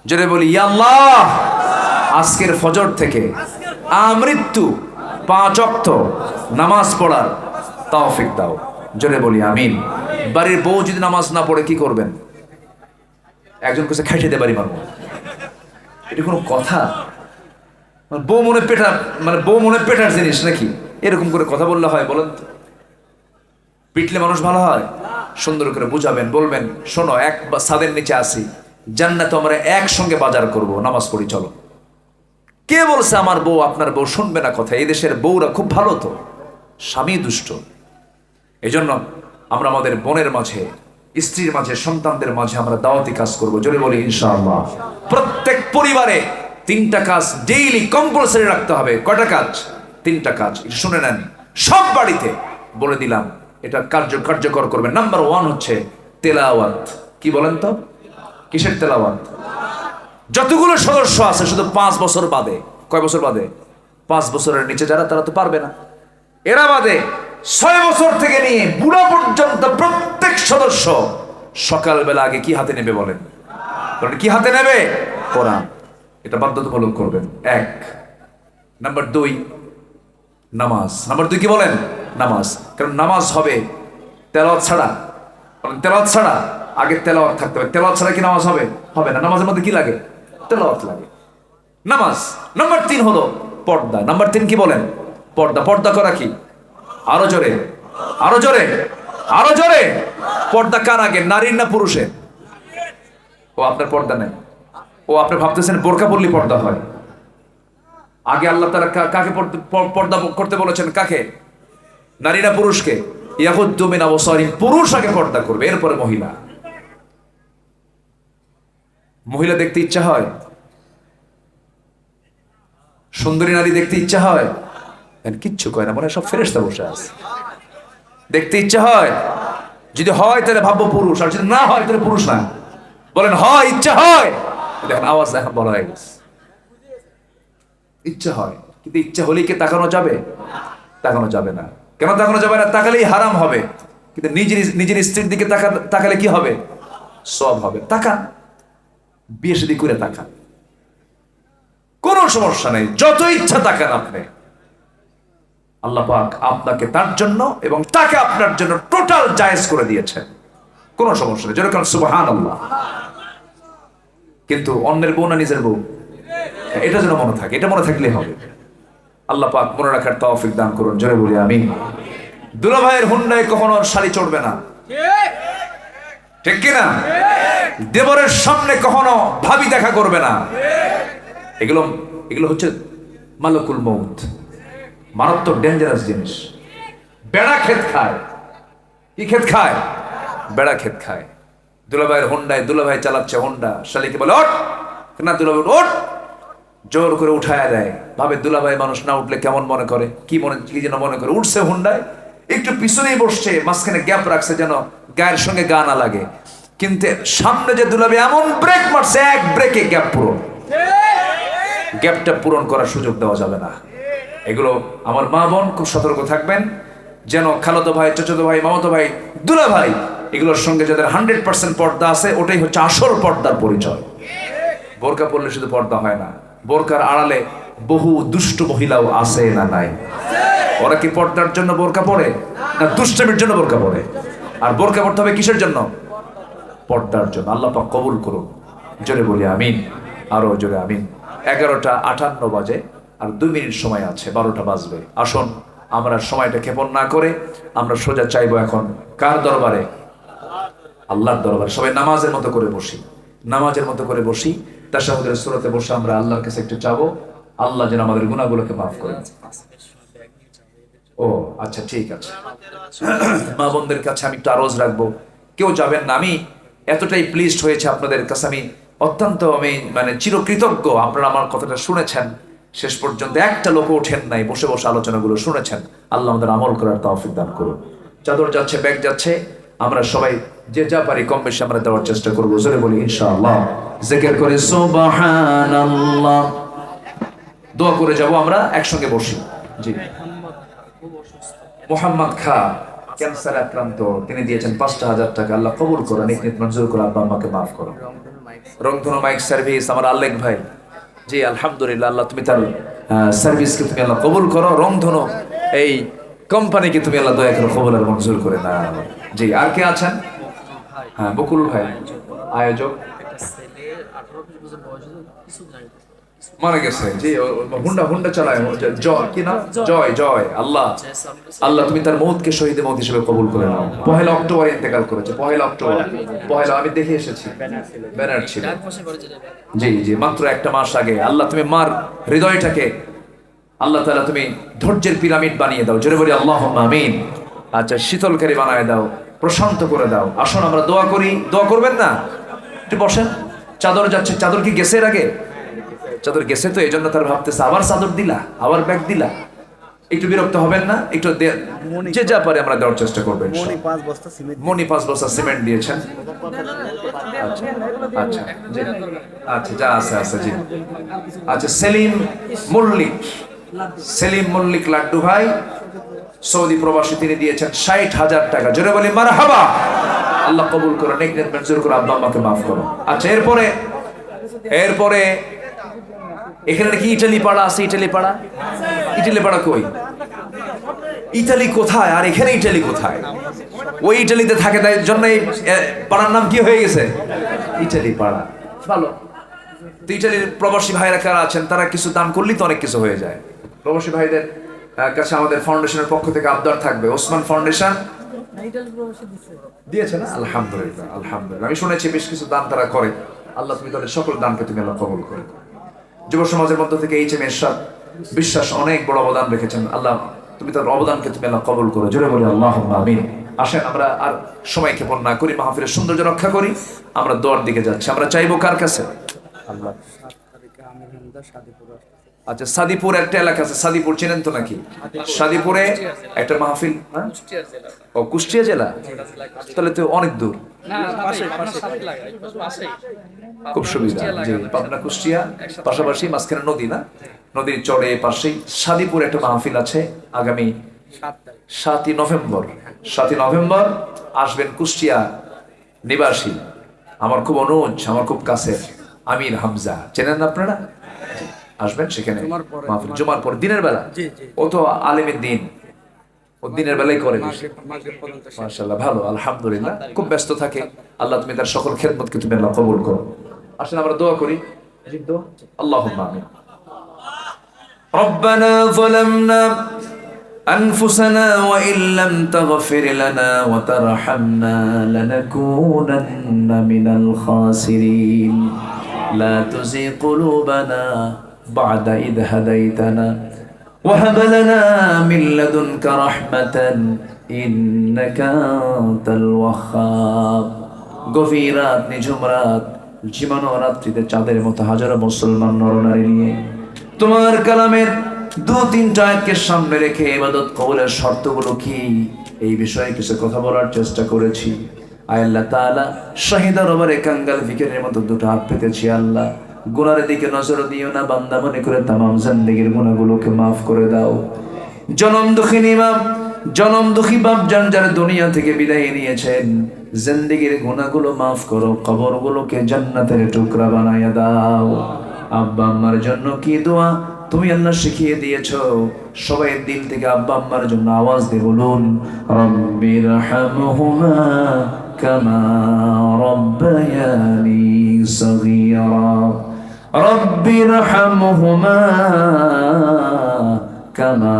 A: জোরে বলি ইয়া আল্লাহ, আজকের ফজর থেকে আমৃত্যু 5 ওয়াক্ত নামাজ পড়ার তৌফিক দাও। জোরে বলি আমিন। বাড়ির বউ যদি নামাজ না পড়ে কি করবেন? একজন কাছে খাইতে বাড়ি মারবো, এটা কোনো কথা? বউ মনে পেটার জিনিস নাকি? এরকম করে কথা বললে হয় বলেন তো? পিটলে মানুষ ভালো হয়? সুন্দর করে বুঝাবেন, বলবেন শোনো এক ছাদের নিচে আসি, জান্নাতে আমরা একসঙ্গে বাজার করব, নামাজ পড়ি চলো। কে বলছে আমার বউ আপনার বউ শুনবে না কথা? এই দেশের বউরা খুব ভালো তো, স্বামী দুষ্ট। এই জন্য আমরা আমাদের বোনের মাঝে, স্ত্রীর মাঝে, সন্তানদের মাঝে আমরা দাওয়াতি কাজ করব। জোরে বলি ইনশাআল্লাহ। প্রত্যেক পরিবারে 3টা কাজ ডেইলি কম্পালসারি রাখতে হবে। কয়টা কাজ? 3টা কাজ। শুনে নেন, সব বাড়িতে বলে দিলাম, এটা কার্যকর করবেন। নাম্বার 1 হচ্ছে তেলাওয়াত। কি বলেন তো? কিসের তেলাওয়াত? যতগুলো সদস্য আছে শুধু 5 বছর বাদে। কয় বছর বাদে? 5 বছরের নিচে যারা, তারা তো পারবে না। এরা বাদে 6 বছর থেকে নিয়ে বুড়া পর্যন্ত প্রত্যেক সদস্য সকালবেলা আগে কি হাতে নেবে বলেন? কি হাতে নেবে? কোরআন। এটা বাধ্যতামূলক করবেন। 1 নাম্বার 2 নামাজ। নাম্বার 2 কি বলেন? নামাজ। কারণ নামাজ হবে তেলাওয়াত ছাড়া। তেলাওয়াত ছাড়া, আগে তেলাওয়াত থাকতে হবে। তেলাওয়াত ছাড়া কি নামাজ হবে? হবে না। নামাজের মধ্যে কি লাগে? তেলাওয়াত লাগে। নামাজ। নাম্বার 3 হলো পর্দা। নাম্বার 3 কি বলেন? পর্দা। পর্দা করা কি? আরো জোরে, আরো জোরে, আরো জোরে। পর্দা কার আগে, নারীর না পুরুষের? ও আপনার পর্দা নেই। ও আপনি ভাবতেছেন বোরকা পরলে পর্দা হয়। আগে আল্লাহ তাআলা কাকে পর্দা করতে বলেছেন? কাকে? নারী না পুরুষকে? ইয়াগুদ্দু মিন আবসারিহিম। পুরুষ আগে পর্দা করবে, এরপরে মহিলা। মহিলা দেখতে ইচ্ছা হয়? সুন্দরী নারী দেখতে ইচ্ছা হয়? কিচ্ছু কয় না, মনে হয় সব ফেরেশতা বসে আছে। দেখতে ইচ্ছা হয়? যদি হয় তাহলে ভাববো পুরুষ, আর যদি না হয় তাহলে পুরুষ না। বলেন হয়, ইচ্ছা হয়? দেখেন আওয়াজ এখন বলা হয়ে গেছে। ইচ্ছা হয়, কিন্তু ইচ্ছা হলেই কি তাকানো যাবে? তাকানো যাবে না। কেন তাকানো যাবে না? তাকালেই হারাম হবে। কিন্তু নিজের স্ত্রীর দিকে তাকালে কি হবে? সওয়াব হবে। তাকান, বিয়ে শাদী করে তাকান, কোনো সমস্যা নেই, যত ইচ্ছা তাকান আপনি। আল্লাহ পাক আপনাকে তার জন্য এবং তাকে আপনার জন্য টোটাল জায়েজ করে দিয়েছেন, কোনো সমস্যা নেই। যেরকম সুবহানাল্লাহ। কিন্তু অন্যের বউ না নিজের বউ, এটা যেন মনে থাকে। এটা মনে থাকলে হবে। আল্লাহ পাক মনে রাখার তৌফিক দান করুন। জোরে বলি আমিন। দুলা ভাইয়ের হুন্ডায় কখনো শাড়ি চড়বে না। ঠিক কিনা? দেবরের সামনে কখনো ভাবি দেখা করবে না। এগুলো এগুলো হচ্ছে মালাকুল মউত, মারাত্মক ডেঞ্জারাস জিনিস। বেড়া ক্ষেত খায়। কি ক্ষেত খায়? বেড়া ক্ষেত খায়। দুলাভাইয়ের হোন্ডায়, দুলাভাই চালাচ্ছে হোন্ডা, শালিকে বলে ওঠ না, দুলাভাই ওঠ, জোর করে উঠায় দেয়। ভাবে দুলাভাই মানুষ না উঠলে কেমন মনে করে, কি যেন মনে করে। উঠছে হোন্ডায়, একটু পিছনেই বসছে, মাঝখানে গ্যাপ রাখছে যেন গায়ের সঙ্গে গা না লাগে। কিন্তু সামনে যে দুলাভাই এমন ব্রেক মারছে, এক ব্রেকে গ্যাপ পূরণ। গ্যাপটা পূরণ করার সুযোগ দেওয়া যাবে না। এগুলো আমার মা বোন খুব সতর্ক থাকবেন, যেন খালাতো ভাই, চাচাতো ভাই, মামাতো ভাই, দুলা ভাই, এগুলোর সঙ্গে যাদের 100% পর্দা আছে, ওটাই হচ্ছে আসল পর্দার পরিচয়। বোরকা পরলে শুধু পর্দা হয় না, বোরকার আড়ালে বহু দুষ্ট মহিলাও আছে না নাই? ওরা কি পর্দার জন্য বোরকা পরে, না দুষ্টামির জন্য বোরকা পরে? আর বোরকা পড়তে হবে কিসের জন্য? পর্দার জন্য। আল্লাহ পাক কবুল করুন। জোরে বলি আমিন, আরো জোরে আমিন। 11:58 বাজে, আর 2 মিনিট সময় আছে, 12টা বাজবে। আসুন আমরা সময়টা ক্ষেপণ না করে আমরা সোজা চাইবো এখন কার দরবারে? আল্লাহর দরবারে। সবাই নামাজের মতো করে বসি, নামাজের মতো করে বসি। তাশাহুদের সূরাতে বসে আমরা আল্লাহর কাছে একটু চাবো, আল্লাহ যেন আমাদের গুনাহগুলোকে মাফ করেন। ও আচ্ছা, ঠিক আছে। মা বোনদের কাছে আমি একটু আরজ রাখবো, কেউ যাবেন না। আমি এতটাই প্লিজড হয়েছে আপনাদের কাছে, আমি অত্যন্ত মানে চিরকৃতজ্ঞ। আপনারা আমার কথাটা শুনেছেন, শেষ পর্যন্ত একটা লোক ওঠেন নাই, বসে বসে আলোচনাগুলো শুনেছেন। আল্লাহ আমাদের আমল করার তৌফিক দান করুন। চাদর যাচ্ছে, ব্যাগ যাচ্ছে, আমরা সবাই যে যা পারি কম বেশি আমরা দেওয়ার চেষ্টা করবো। জোরে বলি ইনশাআল্লাহ। জিকির করে সুবহানাল্লাহ, দোয়া করে যাব আমরা একসঙ্গে বসি। জি, মোহাম্মদ খা ক্যান্সার আক্রান্ত, তিনি দিয়েছেন 5,000 টাকা। আল্লাহ কবুল করুন, নিকনিত মঞ্জুর করুন, আব্বা আম্মাকে মাফ করুন। রংধনু মাইক সার্ভিস আমার আল্লেখ ভাই, জি আলহামদুলিল্লাহ, আল্লাহ তুমি তার সার্ভিসকে তুমি আল্লাহ কবুল করো। রংধনু এই কোম্পানিকে তুমি আল্লাহ দয়া করে কবুল আর মঞ্জুর করে না। জি, আর কে আছেন? হ্যাঁ, বকুল ভাই আয়োজক, মারা গেছে। জি, হুন্ডা চালায়, কি না, জয়। আল্লাহ তুমি তার মৌতকে শহীদে মৌত হিসেবে কবুল করে নাও। 1 অক্টোবর ইন্তেকাল করেছে, 1 অক্টোবর। আমি দেখে এসেছি, ব্যানার ছিল। জি, মাত্র একটা মাস আগে। আল্লাহ তুমি মার হৃদয়টাকে আল্লাহ তাআলা তুমি ধৈর্যের পিরামিড বানিয়ে দাও। জোরে বলি আল্লাহুম্মা আমিন। আচ্ছা, শীতলকারী বানায় দাও, প্রশান্ত করে দাও। আসুন আমরা দোয়া করি। দোয়া করবেন না? একটু বসেন। চাদর যাচ্ছে, চাদর কি গেছে এর আগে? চাদর গেছে, তো এই জন্য তার ভাবতেছে আবার চাদর দিলা, আবার ব্যাগ দিলা। একটু বিরক্ত হবেন না? একটু যে যা পারে আমরা দেওয়ার চেষ্টা করবেন। মনি 5 বস্তা সিমেন্ট দিয়েছেন। আচ্ছা, যা আছে। জি, আচ্ছা। সেলিম মল্লিক লাড্ডু ভাই, সৌদি প্রবাসী, তিনি দিয়েছেন 60,000 টাকা। জোরে বলি মারহাবা। আল্লাহ কবুল করুন, নিকনিত মঞ্জুর করুন, আব্বা আম্মাকে মাফ করুন। আচ্ছা, এরপরে এখানে কি ইটালি পাড়া আছে? ইটালি পাড়া কই? ইটালি কোথায় আর এখানে ইটালি কোথায়? ওই ইটালিতে থাকে, তাই জন্য এই পাড়ার নাম কি হয়ে গেছে? ইটালি পাড়া। ভালো। তো ইটালির প্রবাসী ভাইরা কারা আছেন, তারা কিছু দান করলেই তো অনেক কিছু হয়ে যায়। প্রবাসী ভাইদের কাছে আমাদের ফাউন্ডেশনের পক্ষ থেকে আবদার থাকবে। ওসমান ফাউন্ডেশন দিয়েছে না? আলহামদুলিল্লাহ। আমি শুনেছি বেশ কিছু দান তারা করে। আল্লাহ তুমি তাদের সকল দানকে তুমি আল্লাহ কবুল করে। যুব সমাজের মধ্য থেকে এইচ এম এরশাদ বিশ্বাস অনেক বড় অবদান রেখেছেন। আল্লাহ তুমি তার অবদানকে তুমি আল্লাহ কবুল করো। জোরে বলি আল্লাহুম্মা আমিন। আসেন আমরা আর সময় ক্ষেপণ না করি, মাহফিলের সৌন্দর্য রক্ষা করি। আমরা দোয়ার দিকে যাচ্ছি। আমরা চাইবো কার কাছে? আল্লাহ। আচ্ছা, সাদিপুর একটা এলাকা আছে, সাদিপুর চেনেন তো নাকি? সাদিপুরে একটা মাহফিল। ও, কুষ্টিয়া জেলা? তাহলে তো অনেক দূর। খুব সুবিধা। জি, পাবনা কুষ্টিয়া পাশাপাশি, মাঝখানে নদী, না নদীর চড়ে পাশেই সাদিপুর একটা মাহফিল আছে আগামী 7ই নভেম্বর। আসবেন কুষ্টিয়া নিবাসী আমার খুব অনুজ, আমার খুব কাছের আমির হামজা, চেনেন আপনারা? আসবেন সেখানে মাহফিল জুমার পর দিনের বেলা। ও তো আলেমের দিন, ও দিনের বেলায় করে। মাশাআল্লাহ, ভালো, আলহামদুলিল্লাহ। খুব ব্যস্ত থাকে। আল্লাহ তুমি তার সকল খেদমতকে তুমি আল্লাহ কবুল করো। আসেন আমরা দোয়া করি। আল্লাহুম্মা আমিন। রব্বানা যালামনা أنفسنا وإن لم تغفر لنا وترحمنا لنكونن من الخاسرين لا تزغ قلوبنا بعد إذ هديتنا وهب لنا من لدنك رحمة إنك أنت الوهاب গভীর রাত নিঝুম রাত জীবন রাত্রিতে চাঁদের মতো হাজারো মুসলমান নরনারী নিয়ে তোমার কালামের দু তিনটা আয়াতকে সামনে রেখে ইবাদত কবুলের শর্তগুলো কি এই বিষয়ে কিছু কথা বলার চেষ্টা করেছি। আয় আল্লাহ তাআলা শাহিদা রবারে কাঙ্গাল ফিকিরের মতো দুটো হাত পেতেছি। আল্লাহ গুনার দিকে নজর দিও না, বান্দা মনে করে তামাম জিন্দেগির গুনাহগুলোকে মাফ করে দাও। জনম দুঃখী বাপ জান যারা দুনিয়া থেকে বিদায় নিয়েছেন, জিন্দেগির গুনাহগুলো মাফ করো, কবরগুলোকে জান্নাতের টুকরা বানায়া দাও। আব্বা আম্মার জন্য কি দোয়া তুমি আল্লাহ শিখিয়ে দিয়েছো, সবাই দিল থেকে আব্বা আম্মার জন্য আওয়াজ দিয়ে বলুন, রব্বিরহামহুমা কামা রব্বায়ানি সগীরা, রব্বিরহামহুমা কামা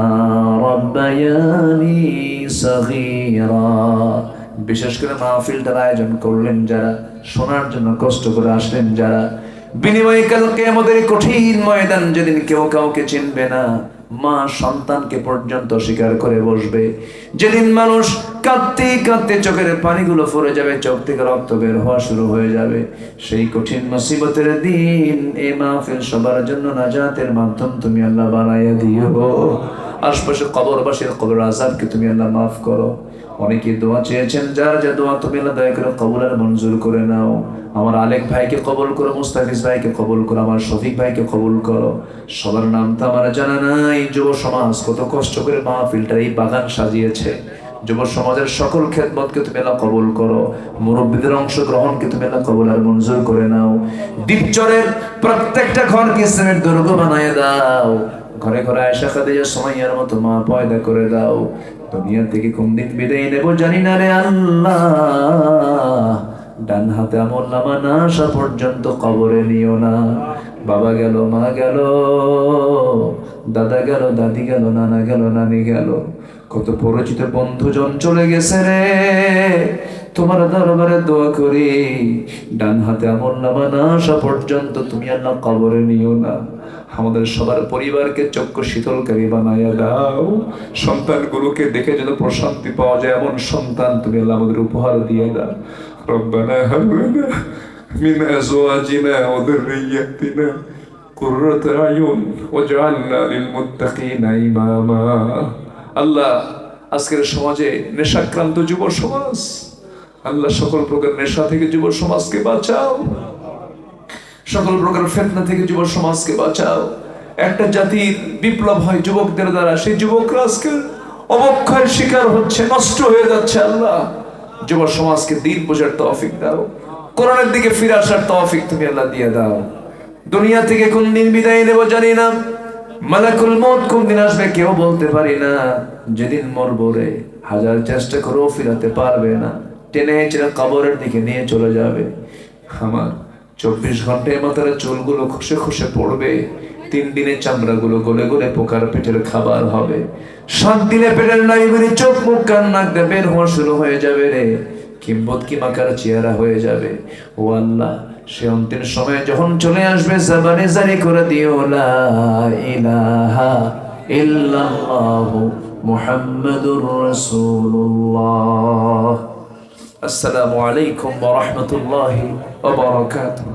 A: রব্বায়ানি সগীরা। বিশেষ করে মাহফিলটার আয়োজন করলেন যারা, শোনার জন্য কষ্ট করে আসলেন যারা, বিনিময়ে কালকে আমাদের কঠিন ময়দান যেদিন কেউ কাউকে চিনবে না, মা সন্তানকে পর্যন্ত স্বীকার করে বসবে, যেদিন মানুষ কাঁদতে কাঁদতে চোখের পানিগুলো ফুরে যাবে, চোখ থেকে রক্ত বের হওয়া শুরু হয়ে যাবে, সেই কঠিন মুসিবতের দিন এই মাহফিল সবার জন্য নাজাতের মাধ্যম তুমি আল্লাহ বানাইয়া দিও। আশপাশে কবরবাসীর কবর আযাবকে তুমি আল্লাহ মাফ করো। অনেকে দোয়া চেয়েছেন, যার যা দোয়া তুমি আল্লাহ দয়া করে কবুল আর মঞ্জুর করে নাও। আমার আলেক ভাইকে কবুল করো, মুস্তাফিজ ভাইকে কবুল করো, আমার শফিক ভাইকে কবুল করো। সবার নাম তো আমার জানা নাই। যুব সমাজ কত কষ্ট করে মাহফিলটার এই বাগান সাজিয়েছে, যুব সমাজের সকল খেদমতকে তুমি আল্লাহ কবুল করো, মুরব্বীদের অংশগ্রহণকে তুমি আল্লাহ কবুল আর মঞ্জুর করে নাও। দ্বীপচরের প্রত্যেকটা ঘরকে ইসলামের দুর্গ বানায় দাও, ঘরে ঘরে আয়েশা খাদিজা সুমাইয়ার মতো মা পয়দা করে দাও। দুনিয়া থেকে কোন দিন বিদায় নেব জানি না রে আল্লাহ, ডান হাতে আমল নামা না আসা পর্যন্ত কবরে নিও না। বাবা গেল, মা গেল, দাদা গেল, দাদি গেল, নানা গেল, নানি গেল, কত পরিচিত বন্ধুজন চলে গেছে রে। তোমার দরবারে দোয়া করি, ডান হাতে আমল নামা না আসা পর্যন্ত তুমি আল্লাহ কবরে নিও না। আমাদের সবার পরিবারকে চক্ষু শীতলকারী বানাইয়া দাও। সন্তানগুলোকে দেখে যেন প্রশান্তি পাওয়া যায় এমন সন্তান তুমি আল্লাহ আমাদের উপহার দিয়ে দাও। রব্বানা হাব লানা মিন আজওয়াজিনা ওয়া যুররিয়্যাতিনা কুররাতা আয়ুন ওয়াজআলনা লিল মুত্তাকিনা ইমামা। আল্লাহ আজকের সমাজে নেশাক্রান্ত যুব সমাজ, আল্লাহ সকল প্রকার নেশা থেকে যুব সমাজকে বাঁচাও, সকল প্রকার ফিতনা থেকে যুব সমাজকে বাঁচাও। একটা জাতির বিপ্লব হয় যুবকদের দ্বারা, সেই যুবকরা আজকে অবক্ষয়ের শিকার হচ্ছে, নষ্ট হয়ে যাচ্ছে। আল্লাহ যুব সমাজকে দিন বোঝার তৌফিক দাও, কোরআনের দিকে ফিরে আসার তৌফিক তুমি আল্লাহ দিয়ে দাও। দুনিয়া থেকে কোন দিন বিদায় নেব জানি না, মালাকুল মউত কোন দিন আসবে কেউ বলতে পারি না। যেদিন মরবো রে, হাজার চেষ্টা করেও ফিরাতে পারবে না, টেনে ছেড়ে কবরের দিকে নিয়ে চলে যাবে। আমার 24 ঘন্টায় মাথার চুলগুলো খসে খসে পড়বে, 3 দিনে চামড়াগুলো গলে গলে পোকার পেটের খাবার হবে, 7 দিনে পেটের নাড়িগুলি চোখ মুখ কান নাক দিয়ে বের হওয়া শুরু হয়ে যাবে রে, কিংবদকি মাকার চেহারা হয়ে যাবে। ও আল্লাহ, সে অন্তিম সময় যখন চলে আসবে, জবানে জারি করে দিও লা ইলাহা ইল্লাল্লাহু মুহাম্মাদুর রাসূলুল্লাহ। আসসালামু আলাইকুম ওয়া রাহমাতুল্লাহি ওয়া বারাকাতুহু।